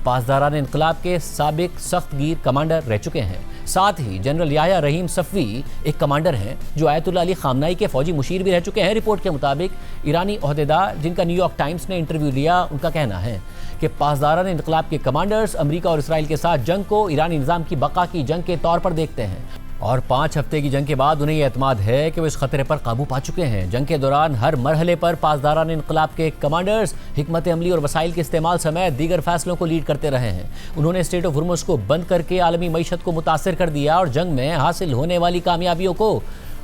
पासदारान इंकलाब के साबिक सख्त गिर कमांडर रह चुके हैं। साथ ही जनरल याह्या रहीम सफ़वी एक कमांडर हैं जो आयतुल्लाह अली खामनाई के फौजी मुशीर भी रह चुके हैं। रिपोर्ट के मुताबिक ईरानी ओहदेदार जिनका न्यूयॉर्क टाइम्स ने इंटरव्यू लिया, उनका कहना है कि पासदारान इंकलाब के कमांडर्स अमेरिका और इसराइल के साथ जंग को ईरानी निज़ाम की बका की जंग के तौर पर देखते हैं और 5 हफ्ते की जंग के बाद उन्हें यह एतमाद है कि वो इस खतरे पर काबू पा चुके हैं। जंग के दौरान हर मरहले पर पासदारान इंकलाब के कमांडर्स हिकमत अमली और वसाइल के इस्तेमाल समेत दीगर फैसलों को लीड करते रहे हैं। उन्होंने स्टेट ऑफ हुर्मुज़ को बंद करके आलमी मईशत को मुतासर कर दिया और जंग में हासिल होने वाली कामयाबियों को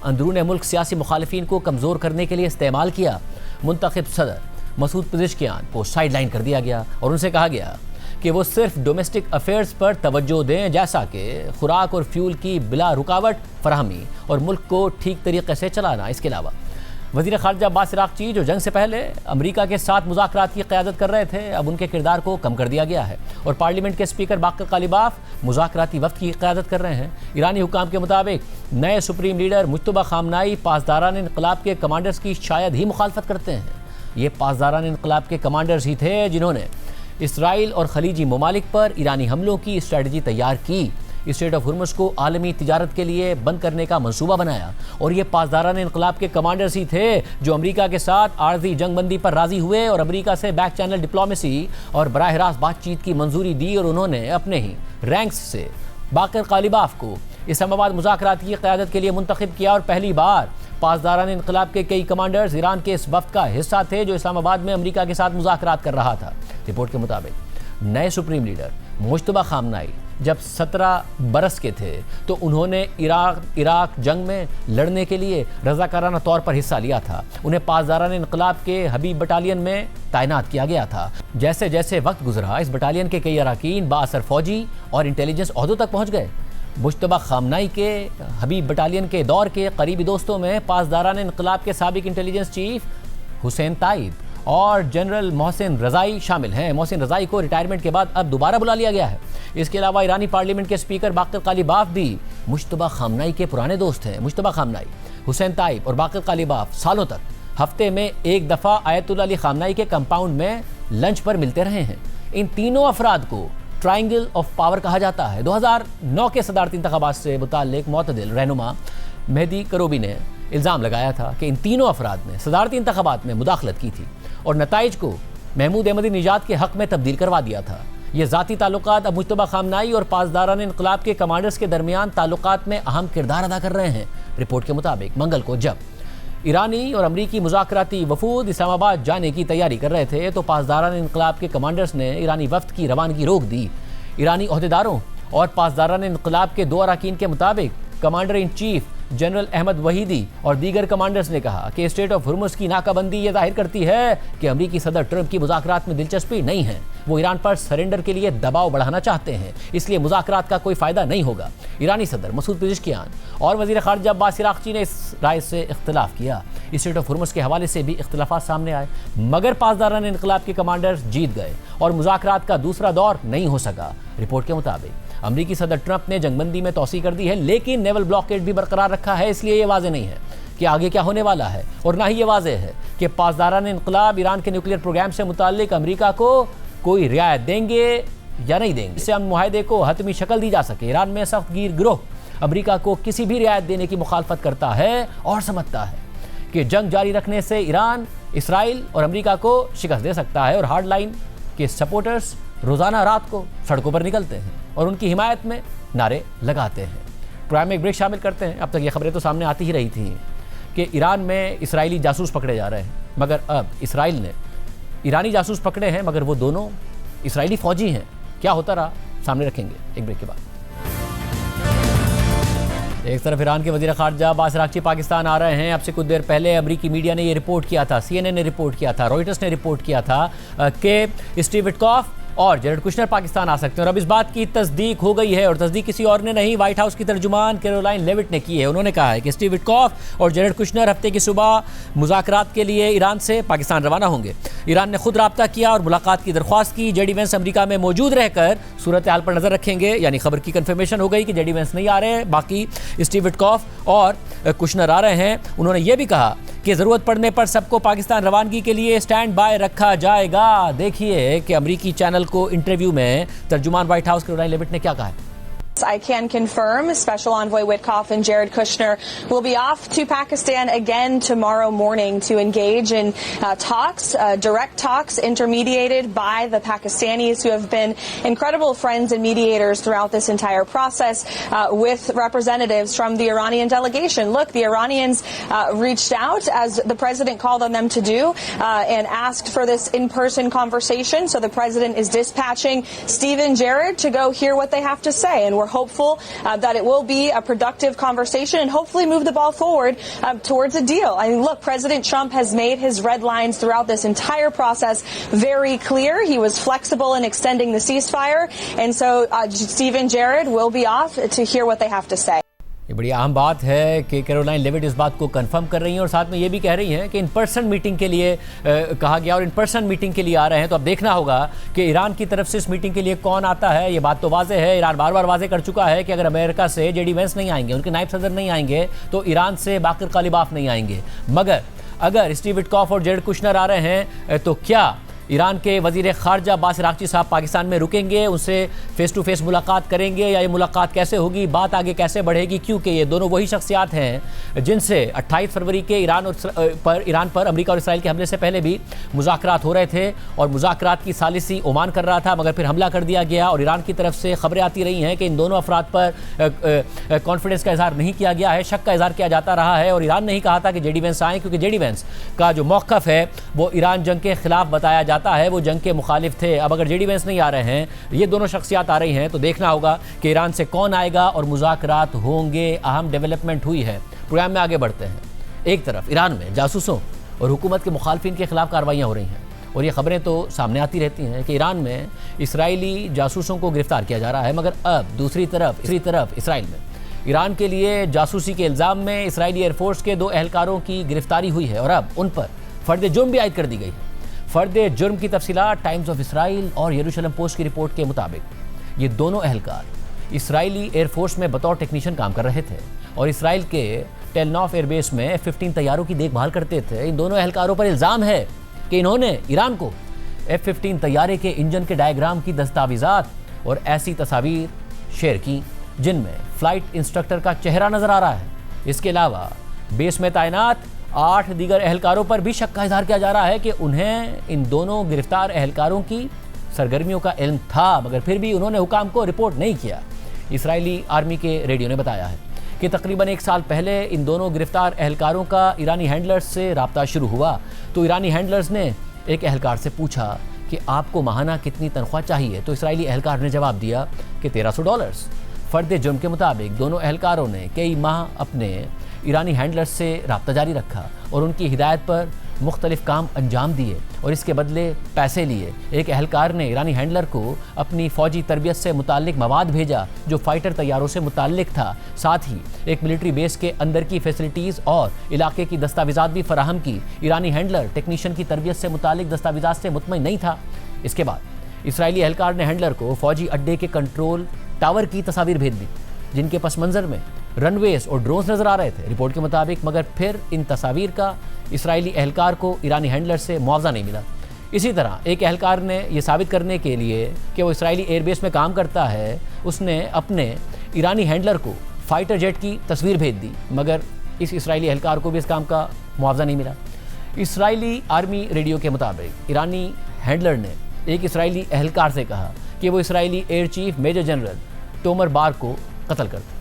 अंदरून मुल्क सियासी मुखालिफिन को कमज़ोर करने के लिए इस्तेमाल किया। मुंतखब सदर मसूद पेज़ेश्कियान को साइड लाइन कर दिया गया और उनसे कहा गया कि वो सिर्फ डोमेस्टिक अफेयर्स पर तवज्जो दें, जैसा कि खुराक और फ्यूल की बिला रुकावट फराहमी और मुल्क को ठीक तरीके से चलाना। इसके अलावा वज़ीर ख़ारिजा अब्बास इराक़ची जो जंग से पहले अमेरिका के साथ मुज़ाकरात की क़यादत कर रहे थे, अब उनके किरदार को कम कर दिया गया है और पार्लियामेंट के स्पीकर बाक़िर कालिबाफ मुज़ाकराती वफ़द की क़यादत कर रहे हैं। ईरानी हुकाम के मुताबिक नए सुप्रीम लीडर मुश्तबा खामनाई पासदारान इंकलाब के कमांडर्स की शायद ही मुखालफत करते हैं। ये पासदारान इंकलाब के कमांडर्स ही थे जिन्होंने इसराइल और खलीजी ममालिक पर ईरानी हमलों की स्ट्रेटजी तैयार की, स्ट्रेट ऑफ हुर्मुज़ को आलमी तिजारत के लिए बंद करने का मंसूबा बनाया। और ये पासदारान इनकलाब के कमांडर्स ही थे जो अमेरिका के साथ आर्जी जंगबंदी पर राजी हुए और अमेरिका से बैक चैनल डिप्लोमेसी और बराह रास्त बातचीत की मंजूरी दी। और उन्होंने अपने ही रैंक्स से बाकर कालिबाफ को इस्लामाबाद मुज़ाकरात की क़यादत के लिए मुंतखब किया। और पहली बार पासदारान इनकलाब के कई कमांडर्स ईरान के इस वफ्द का हिस्सा थे जो इस्लामाबाद में अमेरिका के साथ मुज़ाकरात कर रहा था। रिपोर्ट के मुताबिक नए सुप्रीम लीडर मुश्तबा खामनाई जब 17 बरस के थे तो उन्होंने इराक जंग में लड़ने के लिए रज़ाकाराना तौर पर हिस्सा लिया था। उन्हें पासदारान इनकलाब के हबीब बटालियन में तैनात किया गया था। जैसे जैसे वक्त गुजरा इस बटालियन के कई अरकान बाअसर फौजी और इंटेलिजेंस ओहदों तक पहुँच गए। मुश्तबा खामनाई के हबीब बटालियन के दौर के करीबी दोस्तों में पासदारान इनकलाब के साबिक इंटेलिजेंस चीफ हुसैन ताइब और जनरल मोहसिन रज़ाई शामिल हैं। मोहसिन रज़ाई को रिटायरमेंट के बाद अब दोबारा बुला लिया गया है। इसके अलावा ईरानी पार्लियामेंट के स्पीकर बाकर कालिबाफ भी मुश्तबा खामनाई के पुराने दोस्त हैं। मुश्तबा खामनाई, हुसैन ताइब और बाकर कालिबाफ सालों तक हफ्ते में एक दफ़ा आयतुल्लाह अली खामनाई के कंपाउंड में लंच पर मिलते रहे हैं। इन तीनों अफराद को ट्रायंगल ऑफ पावर कहा जाता है। 2009 के सदारती इंतखाबात से मुताल्लिक मोतदिल रहनुमा मेहदी करोबी ने इल्ज़ाम लगाया था कि इन तीनों अफराद ने सदारती इंतखाबात में मुदाखलत की थी और नताइज को महमूद अहमदी निजात के हक़ में तब्दील करवा दिया था। ये ज़ाती ताल्लुकात अब मुश्तबा खामनाई और पासदारान इनकलाब के कमांडर्स के दरमियान ताल्लुकात में अहम किरदार अदा कर रहे हैं। रिपोर्ट के मुताबिक मंगल को जब ईरानी और अमरीकी मुज़ाकराती वफूद इस्लामाबाद जाने की तैयारी कर रहे थे तो पासदारान इनकलाब के कमांडर्स ने ईरानी वफ्द की रवानगी रोक दी। ईरानी ओहदेदारों और पासदारान इनकलाब के 2 अरकान के मुताबिक commander in chief general Ahmad Vahidi और दीगर कमांडर्स ने कहा कि स्ट्रेट ऑफ हुर्मुज़ की नाकाबंदी ये जाहिर करती है कि अमरीकी सदर ट्रंप की मुज़ाकरात में दिलचस्पी नहीं है। वो ईरान पर सरेंडर के लिए दबाव बढ़ाना चाहते हैं, इसलिए मुज़ाकरात का कोई फ़ायदा नहीं होगा। ईरानी सदर मसूद पेज़ेश्कियान और वज़ीर ख़ारिजा अब्बास इराक़ची ने इस राय से इख्तिलाफ़ किया। स्ट्रेट ऑफ हुर्मुज़ के हवाले से भी इख्तिलाफ़ात सामने आए, मगर पासदारान इनकलाब के कमांडर्स जीत गए और मुज़ाकरात का दूसरा दौर नहीं हो सका। रिपोर्ट के मुताबिक अमरीकी सदर ट्रंप ने जंगबंदी में तोसी कर दी है, लेकिन नेवल ब्लॉकेड भी बरकरार रखा है। इसलिए ये वाज़ेह नहीं है कि आगे क्या होने वाला है और ना ही ये वाज़ेह है कि पासदारान इनकलाब ईरान के न्यूक्लियर प्रोग्राम से मुताल्लिक अमरीका को कोई रियायत देंगे या नहीं देंगे, इससे अमन मुआहदे को हतमी शक्ल दी जा सके। ईरान में सख्त गिर गिरोह अमरीका को किसी भी रियायत देने की मुखालफत करता है और समझता है कि जंग जारी रखने से ईरान, इसराइल और अमरीका को शिकस्त दे सकता है। और हार्ड लाइन के सपोर्टर्स रोज़ाना रात को सड़कों पर निकलते हैं और उनकी हिमायत में नारे लगाते हैं। प्रोग्राम में एक ब्रेक शामिल करते हैं। अब तक ये खबरें तो सामने आती ही रही थी कि ईरान में इसराइली जासूस पकड़े जा रहे हैं, मगर अब इसराइल ने ईरानी जासूस पकड़े हैं, मगर वो दोनों इसराइली फ़ौजी हैं। क्या होता रहा सामने रखेंगे एक ब्रेक के बाद। एक तरफ ईरान के वज़ीर ख़ारिजा अब्बास इराक़ची पाकिस्तान आ रहे हैं। अब से कुछ देर पहले अमरीकी मीडिया ने ये रिपोर्ट किया था, CNN ने रिपोर्ट किया था, रॉयटर्स ने रिपोर्ट किया था कि स्टीव विटकॉफ और जेरेड कुशनर पाकिस्तान आ सकते हैं। और अब इस बात की तस्दीक हो गई है और तस्दीक किसी और ने नहीं, व्हाइट हाउस की तर्जुमान कैरोलाइन लेविट ने की है। उन्होंने कहा है कि स्टीव विटकॉफ और जेरेड कुशनर हफ्ते की सुबह मुज़ाकरात के लिए ईरान से पाकिस्तान रवाना होंगे। ईरान ने खुद राब्ता किया और मुलाकात की दरख्वास्त की। जेडी वेंस अमेरिका में मौजूद रहकर सूरत हाल पर नज़र रखेंगे, यानी खबर की कन्फर्मेशन हो गई कि जेडी वेंस नहीं आ रहे हैं, बाकी स्टीव विटकॉफ और कुशनर आ रहे हैं। उन्होंने ये भी कहा कि ज़रूरत पड़ने पर सबको पाकिस्तान रवानगी के लिए स्टैंड बाय रखा जाएगा। देखिए कि अमरीकी चैनल को इंटरव्यू में तर्जुमान व्हाइट हाउस कैरोलाइन लेविट ने क्या कहा है। I can confirm Special Envoy Witkoff and Jared Kushner will be off to Pakistan again tomorrow morning to engage in talks, direct talks intermediated by the Pakistanis, who have been incredible friends and mediators throughout this entire process, with representatives from the Iranian delegation. Look, the Iranians reached out, as the president called on them to do, and asked for this in-person conversation. So the president is dispatching Steve and Jared to go hear what they have to say, and we're hopeful that it will be a productive conversation and hopefully move the ball forward towards a deal. I mean, look, President Trump has made his red lines throughout this entire process very clear. He was flexible in extending the ceasefire, and so Steve and Jared will be off to hear what they have to say. ये बड़ी अहम बात है कि Caroline Levitt इस बात को confirm कर रही हैं और साथ में ये भी कह रही हैं कि इन पर्सन मीटिंग के लिए कहा गया और इन पर्सन मीटिंग के लिए आ रहे हैं। तो अब देखना होगा कि ईरान की तरफ से इस मीटिंग के लिए कौन आता है। ये बात तो वाज़ेह है, ईरान बार बार वाज़ेह कर चुका है कि अगर अमेरिका से जेडी वेंस नहीं आएंगे, उनके नायब सदर नहीं आएंगे, तो ईरान से बाकर कालिबाफ नहीं आएंगे। मगर अगर स्टीव विटकॉफ और जेरेड कुशनर आ रहे हैं तो क्या ईरान के वजीर खारजा अब्बास अरागची साहब पाकिस्तान में रुकेंगे, उनसे फेस टू फेस मुलाकात करेंगे, या ये मुलाकात कैसे होगी, बात आगे कैसे बढ़ेगी, क्योंकि ये दोनों वही शख्सियात हैं जिनसे 28 फरवरी के ईरान पर अमेरिका और इसराइल के हमले से पहले भी मुज़ाकरात हो रहे थे और मुज़ाकरात की सालिसी ओमान कर रहा था, मगर फिर हमला कर दिया गया और ईरान की तरफ से खबरें आती रही हैं कि इन दोनों अफराद पर कॉन्फिडेंस का इजहार नहीं किया गया है, शक का इजहार किया जाता रहा है। और ईरान ने ही कहा था कि जेडी वेंस आए, क्योंकि जेडी वेंस का जो मौक़िफ़ है वो ईरान जंग के खिलाफ बताया जाता है, वो जंग के मुखालिफ थे। अब अगर जेडी वेंस नहीं आ रहे हैं, ये दोनों शख्सियात आ रही हैं, तो देखना होगा कि ईरान से कौन आएगा और मुज़ाकरात होंगे। अहम डेवलपमेंट हुई है। प्रोग्राम में आगे बढ़ते हैं। एक तरफ ईरान में जासूसों और हुकूमत के मुखालफिन के खिलाफ कार्रवाइयाँ हो रही हैं और ये खबरें तो सामने आती रहती हैं कि ईरान में इसराइली जासूसों को गिरफ्तार किया जा रहा है, मगर अब दूसरी तरफ इसराइल में ईरान के लिए जासूसी के इल्ज़ाम में इसराइली एयरफोर्स के 2 एहलकारों की गिरफ्तारी हुई है और अब उन पर फ़र्द जुर्म भी आयद कर दी गई है। फ़र्द जुर्म की तफसीलात टाइम्स ऑफ इसराइल और यरूशलेम पोस्ट की रिपोर्ट के मुताबिक ये दोनों एहलकार इसराइली एयरफोर्स में बतौर टेक्नीशियन काम कर रहे थे और इसराइल के टेल नॉफ एयरबेस में F-15 तैयारों की देखभाल करते थे। इन दोनों एहलकारों पर इल्ज़ाम है कि इन्होंने ईरान को F-15 तैयारे के इंजन के डायग्राम की दस्तावेज़ात और ऐसी तस्वीर शेयर की जिनमें फ़्लाइट इंस्ट्रक्टर का चेहरा नज़र आ रहा है। इसके अलावा बेस में तैनात 8 दीगर एहलकारों पर भी शक का इजहार किया जा रहा है कि उन्हें इन दोनों गिरफ्तार एहलकारों की सरगर्मियों का इल्म था, मगर फिर भी उन्होंने हुकाम को रिपोर्ट नहीं किया। इसराइली आर्मी के रेडियो ने बताया है कि तकरीबन 1 साल पहले इन दोनों गिरफ्तार एहलकारों का ईरानी हैंडलर्स से रब्ता शुरू हुआ, तो ईरानी हैंडलर्स ने एक एहलकार से पूछा कि आपको माहाना कितनी तनख्वाह चाहिए, तो इसराइली एहलकार ने जवाब दिया कि $1300। फ़र्द जुर्म के मुताबिक दोनों एहलकारों ने कई माह अपने ईरानी हैंडलर्स से रब्ता जारी रखा और उनकी हिदायत पर मुख्तलिफ काम अंजाम दिए और इसके बदले पैसे लिए। एक एहलकार ने ईरानी हैंडलर को अपनी फ़ौजी तरबियत से मुताल्लिक मवाद भेजा जो फ़ाइटर तैयारों से मुताल्लिक था, साथ ही एक मिलिट्री बेस के अंदर की फैसिलिटीज़ और इलाके की दस्तावेज़ात भी फराहम की। ईरानी हैंडलर टेक्नीशियन की तरबियत से मुताल्लिक दस्तावेज़ात से मुतमईन नहीं था। इसके बाद इसराइली एहलकार ने हैंडलर को फ़ौजी अड्डे के कंट्रोल टावर की तस्वीर भेज दी जिनके पस मंज़र में रनवेज और ड्रोन्स नज़र आ रहे थे रिपोर्ट के मुताबिक, मगर फिर इन तस्वीर का इसराइली एहलकार को ईरानी हैंडलर से मुआवजा नहीं मिला। इसी तरह एक एहलकार ने यह साबित करने के लिए कि वो इसराइली एयरबेस में काम करता है, उसने अपने ईरानी हैंडलर को फाइटर जेट की तस्वीर भेज दी, मगर इस इसराइली एहलकार को भी इस काम का मुआवजा नहीं मिला। इसराइली आर्मी रेडियो के मुताबिक ईरानी हैंडलर ने एक इसराइली एहलकार से कहा कि वो Israeli air chief major general Tomer Bar को कत्ल कर दे।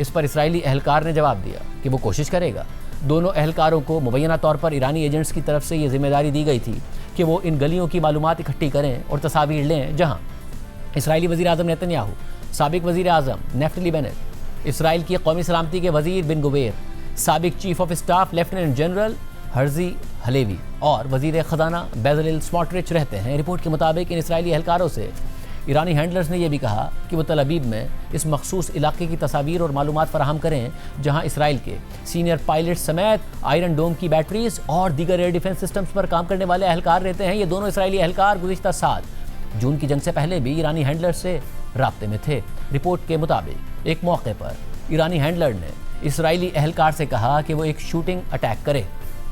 इस पर इसराइली एहलकार ने जवाब दिया कि वो कोशिश करेगा। दोनों एहलकारों को मुबैना तौर पर ईरानी एजेंट्स की तरफ से ये जिम्मेदारी दी गई थी कि वो इन गलियों की मालूमात इकट्ठी करें और तस्वीर लें जहाँ इसराइली वज़ीर आज़म नेतन्याहू, साबिक वज़ीर आज़म नेफ्टली बेनेट, इसराइल की कौमी सलामती के वज़ीर बिन गुवेर, साबिक chief of staff lieutenant general Herzi Halevi और वज़ीर ख़जाना बेज़लेल स्मोट्रिच रहते हैं। रिपोर्ट के मुताबिक इन इसराइली एहलकारों से ईरानी हैंडलर्स ने यह भी कहा कि वो तल अबीब में इस मखसूस इलाके की तस्वीर और मालूमात फराहम करें जहां इसराइल के सीनियर पायलट समेत आयरन डोम की बैटरीज और दीगर एयर डिफेंस सिस्टम्स पर काम करने वाले एहलकार रहते हैं। ये दोनों इसराइली एहलकार गुज़िश्ता साल जून की जंग से पहले भी ईरानी हैंडलर्स से राब्ते में थे। रिपोर्ट के मुताबिक एक मौके पर ईरानी हैंडलर ने इसराइली एहलकार से कहा कि वो एक शूटिंग अटैक करे,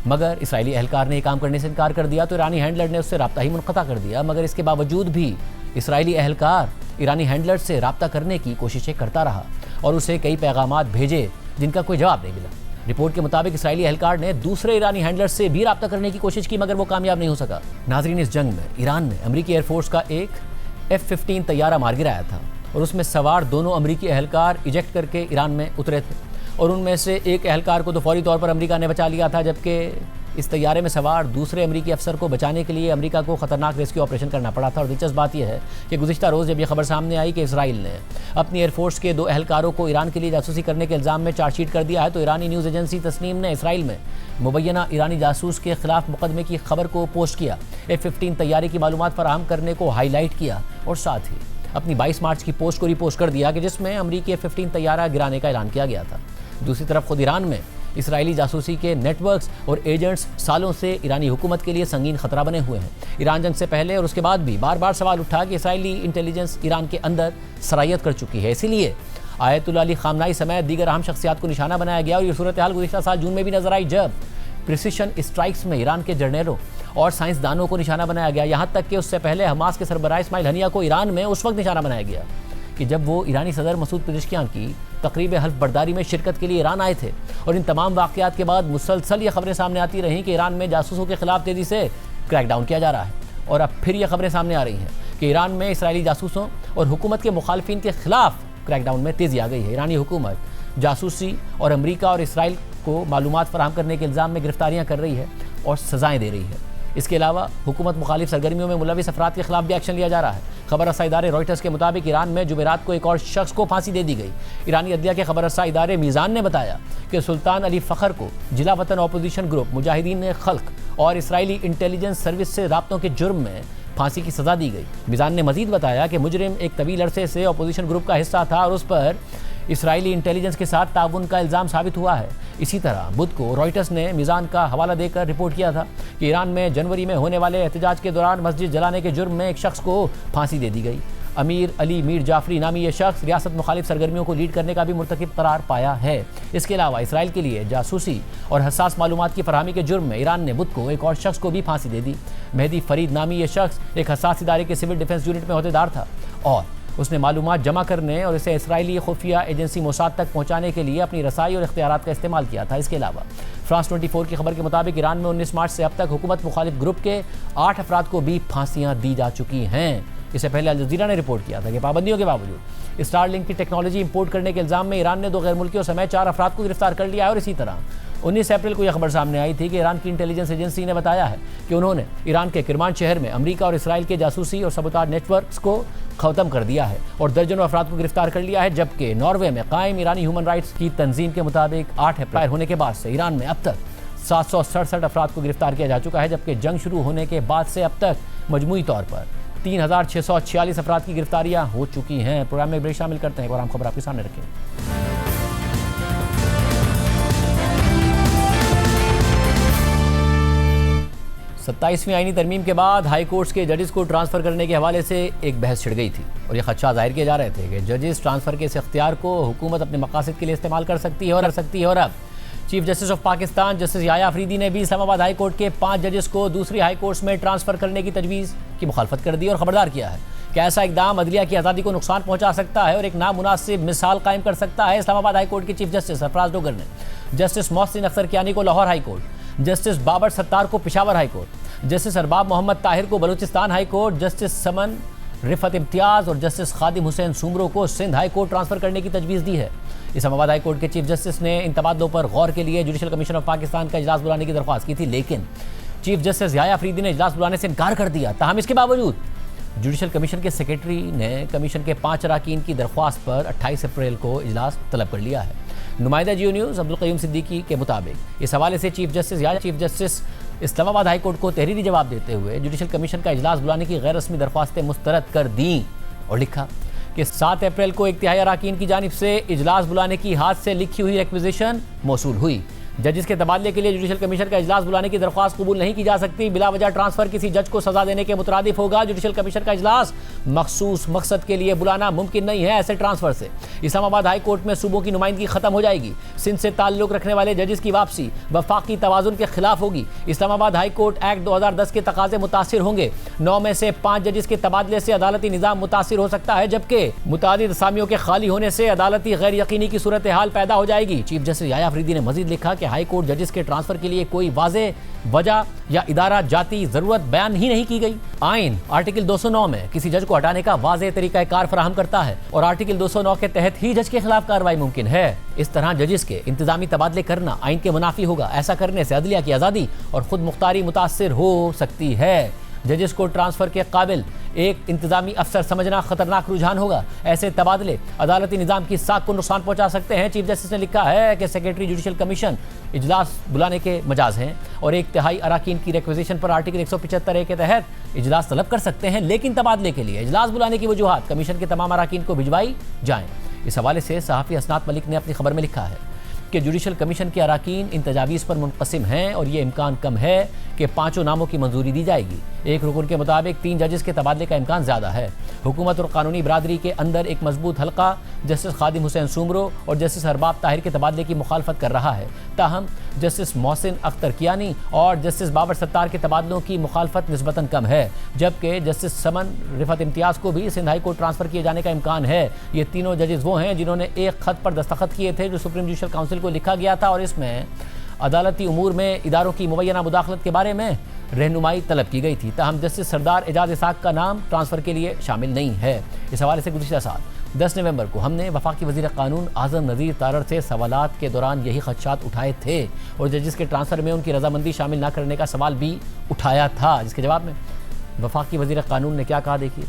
मगर इसराइली एहलकार ने ये काम करने से इनकार कर दिया, तो ईरानी हैंडलर ने उससे राब्ता ही मुनक़ता कर दिया। मगर इसके बावजूद भी इसराइली एहलकार ईरानी हैंडलर से राब्ता करने की कोशिशें करता रहा और उसे कई पैगामात भेजे जिनका कोई जवाब नहीं मिला। रिपोर्ट के मुताबिक इसराइली एहलकार ने दूसरे ईरानी हैंडलर से भी राब्ता करने की कोशिश की, मगर वो कामयाब नहीं हो सका। नाज़रीन, इस जंग में ईरान ने अमरीकी एयरफोर्स का एक F-15 तैयारा मार गिराया था और उसमें सवार दोनों अमरीकी एहलकार इजेक्ट करके ईरान में उतरे थे और उनमें से एक एहलकार को तो फौरी तौर पर अमेरिका ने बचा लिया था, जबकि इस तैयारे में सवार दूसरे अमरीकी अफसर को बचाने के लिए अमेरिका को खतरनाक रेस्क्यू ऑपरेशन करना पड़ा था। और दिलचस्प बात यह है कि गुज़िश्ता रोज़ जब यह खबर सामने आई कि इसराइल ने अपनी एयरफोर्स के 2 एहलकारों को ईरान के लिए जासूसी करने के इल्ज़ाम में चार्जशीट कर दिया है, तो ईरानी न्यूज़ एजेंसी तस्नीम ने इसराइल में मुबैना ईरानी जासूस के खिलाफ मुकदमे की खबर को पोस्ट किया, F-15 तैयारे की मालूमात फराहम करने को हाईलाइट किया और साथ ही अपनी 22 मार्च की पोस्ट को रिपोस्ट कर दिया कि जिसमें अमरीकी F-15 तैयारा गिराने का ऐलान किया गया था। दूसरी तरफ खुद ईरान में इसराइली जासूसी के नेटवर्क्स और एजेंट्स सालों से ईरानी हुकूमत के लिए संगीन खतरा बने हुए हैं। ईरान जंग से पहले और उसके बाद भी बार बार सवाल उठा कि इसराइली इंटेलिजेंस ईरान के अंदर सरायत कर चुकी है, इसीलिए आयतुल्लाह अली खामनाई समेत दीगर अहम शख्सियात को निशाना बनाया गया। और ये सूरत हाल गुज़िश्ता साल जून में भी नजर आई जब प्रिसिशन स्ट्राइक्स में ईरान के जर्नलों और साइंसदानों को निशाना बनाया गया। यहाँ तक कि उससे पहले हमास के सरबराह इस्माइल हनिया को ईरान में उस वक्त निशाना बनाया गया कि जब वो ईरानी सदर मसूद पेज़ेश्कियान की तकरीब हल्फ बर्दारी में शिरकत के लिए ईरान आए थे। और इन तमाम वाक़यात के बाद मुसलसल ये खबरें सामने आती रहीं कि ईरान में जासूसों के खिलाफ तेज़ी से क्रैकडाउन किया जा रहा है। और अब फिर ये खबरें सामने आ रही हैं कि ईरान में इसराइली जासूसों और हुकूमत के मुखालफिन के खिलाफ क्रैकडाउन में तेज़ी आ गई है। ईरानी हुकूमत जासूसी और अमरीका और इसराइल को मालूमात फराहम करने के इल्ज़ाम में गिरफ्तारियाँ कर रही है और सज़ाएँ दे रही है। इसके अलावा हुकूमत मुखालिफ सरगर्मियों में मुलविस अफराद के खिलाफ भी एक्शन लिया जा रहा है। खबर रसा इदारे रॉयटर्स के मुताबिक ईरान में जुमेरात को एक और शख्स को फांसी दे दी गई। ईरानी अदलिया के खबर रसा इदारे मीज़ान ने बताया कि सुल्तान अली फ़खर को जिला वतन अपोजिशन ग्रुप मुजाहिदीन खल्क और इसराइली इंटेलिजेंस सर्विस से राब्तों के जुर्म में फांसी की सज़ा दी गई। मीज़ान ने मजीद बताया कि मुजरिम एक तवील अरसे से अपोजिशन ग्रुप का हिस्सा था और उस पर इसराइली इंटेलिजेंस के साथ ताउन का इल्ज़ाम साबित हुआ है। इसी तरह बुध को रॉयटर्स ने मीज़ान का हवाला देकर रिपोर्ट किया था कि ईरान में जनवरी में होने वाले एहतजाज के दौरान मस्जिद जलाने के जुर्म में एक शख्स को फांसी दे दी गई। अमीर अली मीर जाफरी नामी ये शख्स रियासत मुखालिफ सरगर्मियों को लीड करने का भी मुर्तकिब करार पाया है। इसके अलावा इसराइल के लिए जासूसी और हसास मालूमात की फरहमी के जुर्म में ईरान ने बुध को एक और शख्स को भी फांसी दे दी। मेहदी फरीद नामी ये शख्स एक हसास इदारे के सिविल डिफेंस यूनिट में अहदेदार था और उसने मालूमात जमा करने और इसे इसराइली खुफिया एजेंसी मोसाद तक पहुंचाने के लिए अपनी रसाई और इख्तियारात का इस्तेमाल किया था। इसके अलावा फ्रांस 24 की खबर के मुताबिक ईरान में 19 मार्च से अब तक हुकूमत मुखालिफ ग्रुप के 8 अफराद को भी फांसियां दी जा चुकी हैं। इससे पहले अल जज़ीरा ने रिपोर्ट किया था कि पाबंदियों के बावजूद स्टारलिंक की टेक्नोलॉजी इंपोर्ट करने के इल्ज़ाम में ईरान ने 2 गैर मुल्कियों समेत 4 अफराद को गिरफ्तार कर लिया है। और इसी तरह 19 अप्रैल को यह खबर सामने आई थी कि ईरान की इंटेलिजेंस एजेंसी ने बताया है कि उन्होंने ईरान के किरमान शहर में अमेरिका और इसराइल के जासूसी और सबूताज नेटवर्क्स को ख़त्म कर दिया है और दर्जनों अफराद को गिरफ्तार कर लिया है। जबकि नॉर्वे में कायम ईरानी ह्यूमन राइट्स की तंजीम के मुताबिक 8 अप्रैल होने के बाद से ईरान में अब तक 767 अफराद को गिरफ्तार किया जा चुका है। जबकि जंग शुरू होने के बाद से अब तक मजमूई तौर पर 3646 अफराद की गिरफ्तारियां हो चुकी हैं। प्रोग्राम में ब्रेक शामिल करते हैं और हम खबर आपके सामने रखें। 27वीं आईनी तरमीम के बाद हाई कोर्ट्स के जजेस को ट्रांसफ़र करने के हवाले से एक बहस छिड़ गई थी और ये खदशा जाहिर किए जा रहे थे कि जजेस ट्रांसफ़र के इस इख्तियार को हुकूमत अपने मकासद के लिए इस्तेमाल कर सकती है और अब chief justice of Pakistan justice Yahya Afridi ने भी इस्लामाबाद हाई कोर्ट के 5 जजेस को दूसरी हाई कोर्ट्स में ट्रांसफ़र करने की तजवीज़ की मुखालफत कर दी और ख़बरदार किया है कि ऐसा इकदाम अदलिया की आज़ादी को नुकसान पहुँचा सकता है और एक नामुनासिब मिसाल कायम कर सकता है। इस्लामाबाद हाई कोर्ट के चीफ जस्टिस सरफराज डोगर ने जस्टिस मोहसिन अख्तर कियानी को Lahore high court, justice Babar Sattar को Peshawar high court, justice Arbab Mohammad Tahir को Balochistan high court, justice Saman Rifat Imtiaz और जस्टिस खादिम हुसैन सुमरो को सिंध हाई कोर्ट ट्रांसफ़र करने की तजवीज़ दी है। इस्लामाबाद हाई कोर्ट के चीफ जस्टिस ने इन तबादलों पर गौर के लिए जुडिशल कमीशन ऑफ पाकिस्तान का इजलास बुलाने की दरख्वास्त की थी, लेकिन चीफ जस्टिस याह्या अफरीदी ने इजलास बुलाने से इनकार कर दिया। ताहम इसके बावजूद जुडिशल कमीशन के सेक्रेटरी ने कमीशन के 5 अरकान की दरख्वास्त पर 28 अप्रैल को इजलास तलब कर लिया है। नुमाइंदा जियो न्यूज़ अब्दुल क़य्यूम सिद्दीकी के मुताबिक इस हवाले से chief justice Islamabad high court को तहरीरी जवाब देते हुए जुडिशल कमीशन का इजलास बुलाने की गैर रस्मी दरख्वास्तें मुस्तरद कर दी और लिखा कि 7 अप्रैल को 1/3 अरकान की जानिब से इजलास बुलाने की हाथ से लिखी हुई रिक्विजिशन मौसूल हुई। जजेस के तबादले के लिए जुडिशल कमीशन का इजलास बुलाने की दरख्वास्त कबूल नहीं की जा सकती। बिला वजह ट्रांसफर किसी जज को सजा देने के मुतरादिफ होगा। जुडिशल कमीशन का इजलास मखसूस मकसद के लिए बुलाना मुमकिन नहीं है। ऐसे ट्रांसफर से इस्लामाबाद हाई कोर्ट में सूबों की नुमाइंदगी खत्म हो जाएगी। सिंध से ताल्लुक रखने वाले जजेस की वापसी वफाकी तवाजुन के खिलाफ होगी। इस्लामाबाद हाई कोर्ट एक्ट 2010 के तकाजे मुतासिर होंगे। 9 में से 5 जजेस के तबादले से अदालती निज़ाम मुतासिर हो सकता है, जबकि मुतादिद असामियों के खाली होने से अदालती गैर यकीनी की सूरत हाल पैदा हो जाएगी। चीफ जस्टिस याह्या अफरीदी ने मजीद लिखा कि हाई कोर्ट जजेस के ट्रांसफर के लिए कोई वाज़ेह वजह या इदारा जाती जरूरत बयान ही नहीं की गई। आइन आर्टिकल 209 में किसी जज को हटाने का वाज़ेह तरीकाकार फराहम करता है और आर्टिकल 209 के तहत ही जज के खिलाफ कार्रवाई मुमकिन है। इस तरह जजेस के इंतजामी तबादले करना आइन के मुनाफी होगा। ऐसा करने से अदलिया की आज़ादी और खुद मुख्तारी मुतासिर हो सकती है। जजेस को ट्रांसफर के काबिल एक इंतजामी अफसर समझना खतरनाक रुझान होगा। ऐसे तबादले अदालती निज़ाम की साख को नुकसान पहुंचा सकते हैं। चीफ जस्टिस ने लिखा है कि सेक्रेटरी जुडिशल कमीशन इजलास बुलाने के मजाज हैं और 1/3 अरकान की रिक्विजिशन पर आर्टिकल 175 के तहत इजलास तलब कर सकते हैं, लेकिन तबादले के लिए इजलास बुलाने की वजूहात कमीशन के तमाम अरकान को भिजवाई जाएं। इस हवाले से सहाफ़ी हसनात मलिक ने अपनी खबर में लिखा है कि जुडिशल कमीशन के अरकान इन तजावीज़ पर मुनक़सिम हैं और ये इम्कान कम है कि 5 नामों की मंजूरी दी जाएगी। एक रुकन के मुताबिक 3 जजेस के तबादले का इम्कान ज़्यादा है। हुकूमत और कानूनी बरादरी के अंदर एक मजबूत हल्का जस्टिस खादिम हुसैन सुमरो और जस्टिस अरबाब ताहिर के तबादले की मुखालफत कर रहा है। ताहम जस्टिस मोहसिन अख्तर कियानी और जस्टिस बाबर सत्तार के तबादलों की मुखालफत निस्बतन कम है, जबकि जस्टिस समन रिफत इम्तियाज़ को भी सिंध हाई कोर्ट ट्रांसफ़र किए जाने का इम्कान है। ये तीनों जजेस वो हैं जिन्होंने एक खत पर दस्तखत किए थे जो सुप्रीम जुडिशल काउंसिल को लिखा गया था और इसमें अदालती उमूर में इदारों की मुबैना मुदाखलत के बारे में रहनुमाई तलब की गई थी। ताहम जस्टिस सरदार एजाज इसाक का नाम ट्रांसफ़र के लिए शामिल नहीं है। इस हवाले से गुज़िश्ता साल 10 नवंबर को हमने वफाकी वज़ीर क़ानून आज़म नज़ीर तारड़ से सवालात के दौरान यही खदशात उठाए थे और जजेस के ट्रांसफ़र में उनकी रजामंदी शामिल न करने का सवाल भी उठाया था, जिसके जवाब में वफाकी वज़ीर क़ानून ने क्या कहा, देखिए।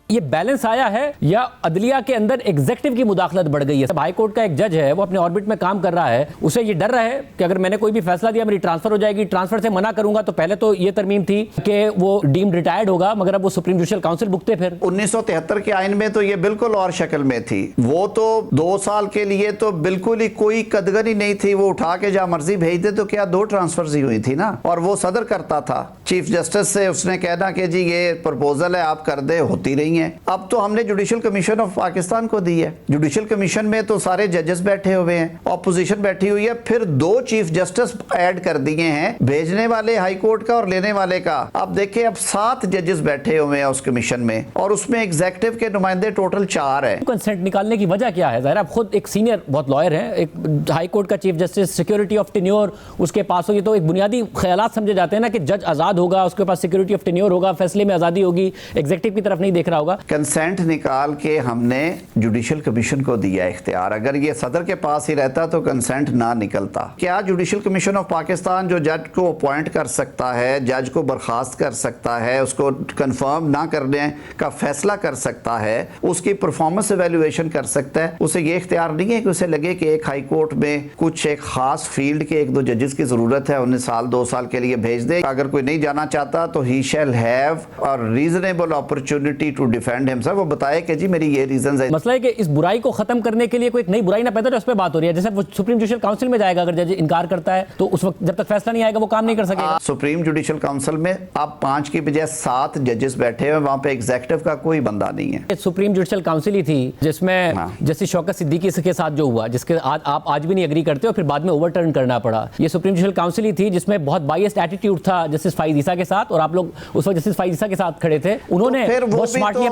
ये बैलेंस आया है या अदलिया के अंदर एग्जेक्टिव की मुदाखलत बढ़ गई है। हाई कोर्ट का एक जज है, वो अपने ऑर्बिट में काम कर रहा है, उसे ये डर रहा है कि अगर मैंने कोई भी फैसला दिया मेरी ट्रांसफर हो जाएगी, ट्रांसफर से मना करूंगा तो पहले तो ये तरमीम थी कि वो डीम्ड रिटायर्ड होगा, मगर अब वो सुप्रीम जुडिशल काउंसिल भुगते। फिर 1973 के आइन में तो ये बिल्कुल और शक्ल में थी, वो तो 2 साल के लिए तो बिल्कुल ही कोई कदगर ही नहीं थी, वो उठा के जहां मर्जी भेज दे। तो क्या 2 ट्रांसफर ही हुई थी ना, और वो सदर करता था, चीफ जस्टिस से उसने कहना कि जी ये प्रपोजल है आप कर दे, होती रही है। अब तो हमने जुडिशल कमीशन ऑफ पाकिस्तान को दी है। जुडिशल कमीशन में तो सारे जजेस बैठे हुए हैं, ऑपोजिशन बैठी हुई है, फिर 2 चीफ जस्टिस ऐड कर दिए हैं, भेजने वाले हाई कोर्ट का और लेने वाले का। अब देखिए अब 7 जजेस बैठे हुए हैं उस कमीशन में, और उसमें एग्जीक्यूटिव के नुमाइंदे टोटल 4 है। कंसेंट निकालने की वजह क्या है? ज़ाहिर आप खुद एक सीनियर बहुत लॉयर हैं, एक हाई कोर्ट का chief justice, security of tenure उसके पास होगी, तो एक बुनियादी ख्यालात समझे जाते हैं ना कि जज आज़ाद होगा, उसके पास सिक्योरिटी ऑफ टेन्योर होगा, फैसले में आज़ादी होगी, एग्जीक्यूटिव की तरफ नहीं देख रहा होगा। कंसेंट निकाल के हमने जुडिशल कमीशन को दिया इख्तियार। अगर ये सदर के पास ही रहता तो कंसेंट ना निकलता। क्या जुडिशल कमीशन ऑफ पाकिस्तान जो जज को अपॉइंट कर सकता है, जज को बर्खास्त कर सकता है, उसको कंफर्म ना करने का फैसला कर सकता है, उसकी परफॉर्मेंस एवेल्युएशन कर सकता है, उसे ये इख्तियार नहीं है कि उसे लगे कि एक हाई कोर्ट में कुछ एक खास फील्ड के 1-2 जजेस की जरूरत है, उन्हें साल 2 साल के लिए भेज दे। अगर कोई नहीं जाना चाहता तो he shall have a reasonable opportunity to defend himself. वो बताए कि जी मेरी ये रीजन है। मसला है कि इस बुराई को खत्म करने के लिए कोई एक नई बुराई ना पैदा हो, उस पर बात हो रही है। जैसे वो सुप्रीम जुडिशल काउंसिल में जाएगा, अगर जज इनकार करता है तो उस वक्त जब तक फैसला नहीं आएगा वो काम नहीं कर सकेगा। सुप्रीम जुडिशल काउंसिल में अब 5 की बजाय 7 जजेस बैठे हुए, वहां पे एग्जीक्यूटिव का कोई बंदा नहीं है। सुप्रीम जुडिशल काउंसिल ही थी जिसमें जस्टिस शौकत सिद्दीकी के साथ जो हुआ, जिसके आप आज भी नहीं एग्री करते हो, फिर बाद में ओवरटर्न करना पड़ा। ये सुप्रीम जुडिशल काउंसिल ही थी जिसमें बहुत बायस्ड एटीट्यूड था जस्टिस फाइज ईसा के साथ, और आप लोग उस वक्त जस्टिस फाइज ईसा के साथ खड़े थे। उन्होंने स्मार्टली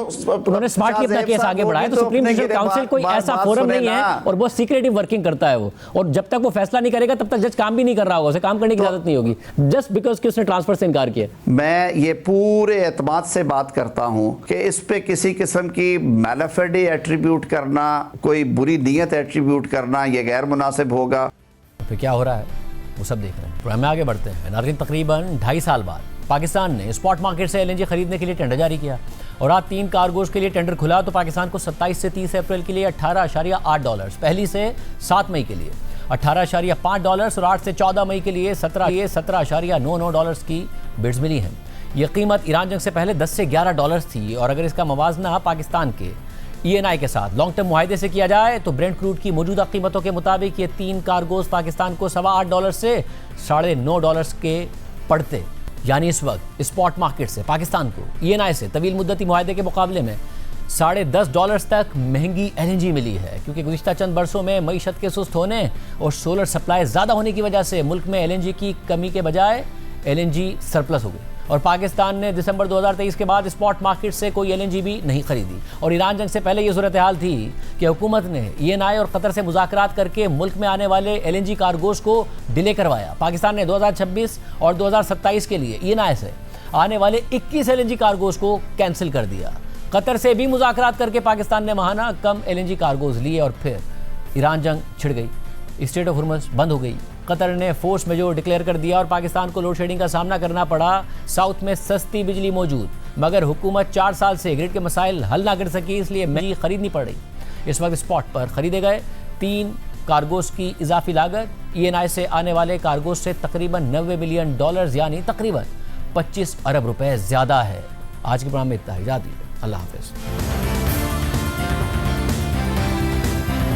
अपना केस आगे बढ़ाया। तो सुप्रीम जुडिशल काउंसिल कोई ऐसा फोरम नहीं है और बहुत सीक्रेटिव वर्किंग करता है वो, और जब तक वो फैसला नहीं करेगा तब तक जज काम भी नहीं कर रहा होगा, उसे काम करने की इजाजत नहीं होगी, जस्ट बिकॉज कि उसने ट्रांसफर से इनकार किया। मैं ये पूरे एतमाद से बात करता हूं कि इस पे किसी किस्म की मैलाफेडी एट्रीब्यूट करना, कोई बुरी नीयत एट्रीब्यूट करना, ये गैर मुनासिब होगा। फिर क्या हो रहा है वो सब देख रहे हैं। प्रोग्राम में आगे बढ़ते हैं। नाज़रीन, तकरीबन 2.5 साल बाद पाकिस्तान ने स्पॉट मार्केट से LNG खरीदने के लिए टेंडर जारी किया और आज 3 कार्गोज के लिए टेंडर खुला। तो पाकिस्तान को 27 से 30 अप्रैल के लिए $18.8, पहली से 7 मई के लिए $18.5 और 8 से 14 मई के लिए $17.99 की बिड्स मिली हैं। ये कीमत ईरान जंग से पहले $10 से $11 थी, और अगर इसका मवाजना पाकिस्तान के ENI के साथ लॉन्ग टर्म मुआहदे से किया जाए तो ब्रेंट क्रूड की मौजूदा कीमतों के मुताबिक ये 3 कार्गोज पाकिस्तान को $8.25 से $9.5 के पड़ते। यानी इस वक्त स्पॉट मार्केट से पाकिस्तान को ENI से तवील मुद्दती मुआहदे के मुकाबले में $10.5 तक महंगी LNG मिली है, क्योंकि गुज़िश्ता चंद बरसों में मईशत के सुस्त होने और सोलर सप्लाई ज़्यादा होने की वजह से मुल्क में LNG की कमी के बजाय LNG सरप्लस हो गई, और पाकिस्तान ने दिसंबर 2023 के बाद स्पॉट मार्केट से कोई LNG भी नहीं खरीदी। और ईरान जंग से पहले ये सूरत हाल थी कि हुकूमत ने ENI और कतर से मुज़ाकरात करके मुल्क में आने वाले LNG कार्गोज को डिले करवाया। पाकिस्तान ने 2026 और 2027 के लिए ENI से आने वाले 21 LNG कार्गोज को कैंसिल कर दिया। कतर से भी मुज़ाकरात करके पाकिस्तान ने माहाना कम LNG कार्गोज लिए, और फिर ईरान जंग छिड़ गई, स्ट्रेट ऑफ हुर्मुज़ बंद हो गई, कतर ने फोर्स मेजोर डिक्लेयर कर दिया और पाकिस्तान को लोड शेडिंग का सामना करना पड़ा। साउथ में सस्ती बिजली मौजूद, मगर हुकूमत 4 साल से ग्रिड के मसाइल हल ना कर सकी, इसलिए महंगी खरीदनी पड़ रही। इस वक्त स्पॉट पर खरीदे गए 3 कार्गोज की इजाफी लागत ENI से आने वाले कार्गोज से तकरीबन $90 मिलियन यानी तकरीबन 25 अरब रुपए ज़्यादा है। आज के प्रोग्राम में इतना ही, इजाज़त दीजिए, अल्लाह हाफ़िज़।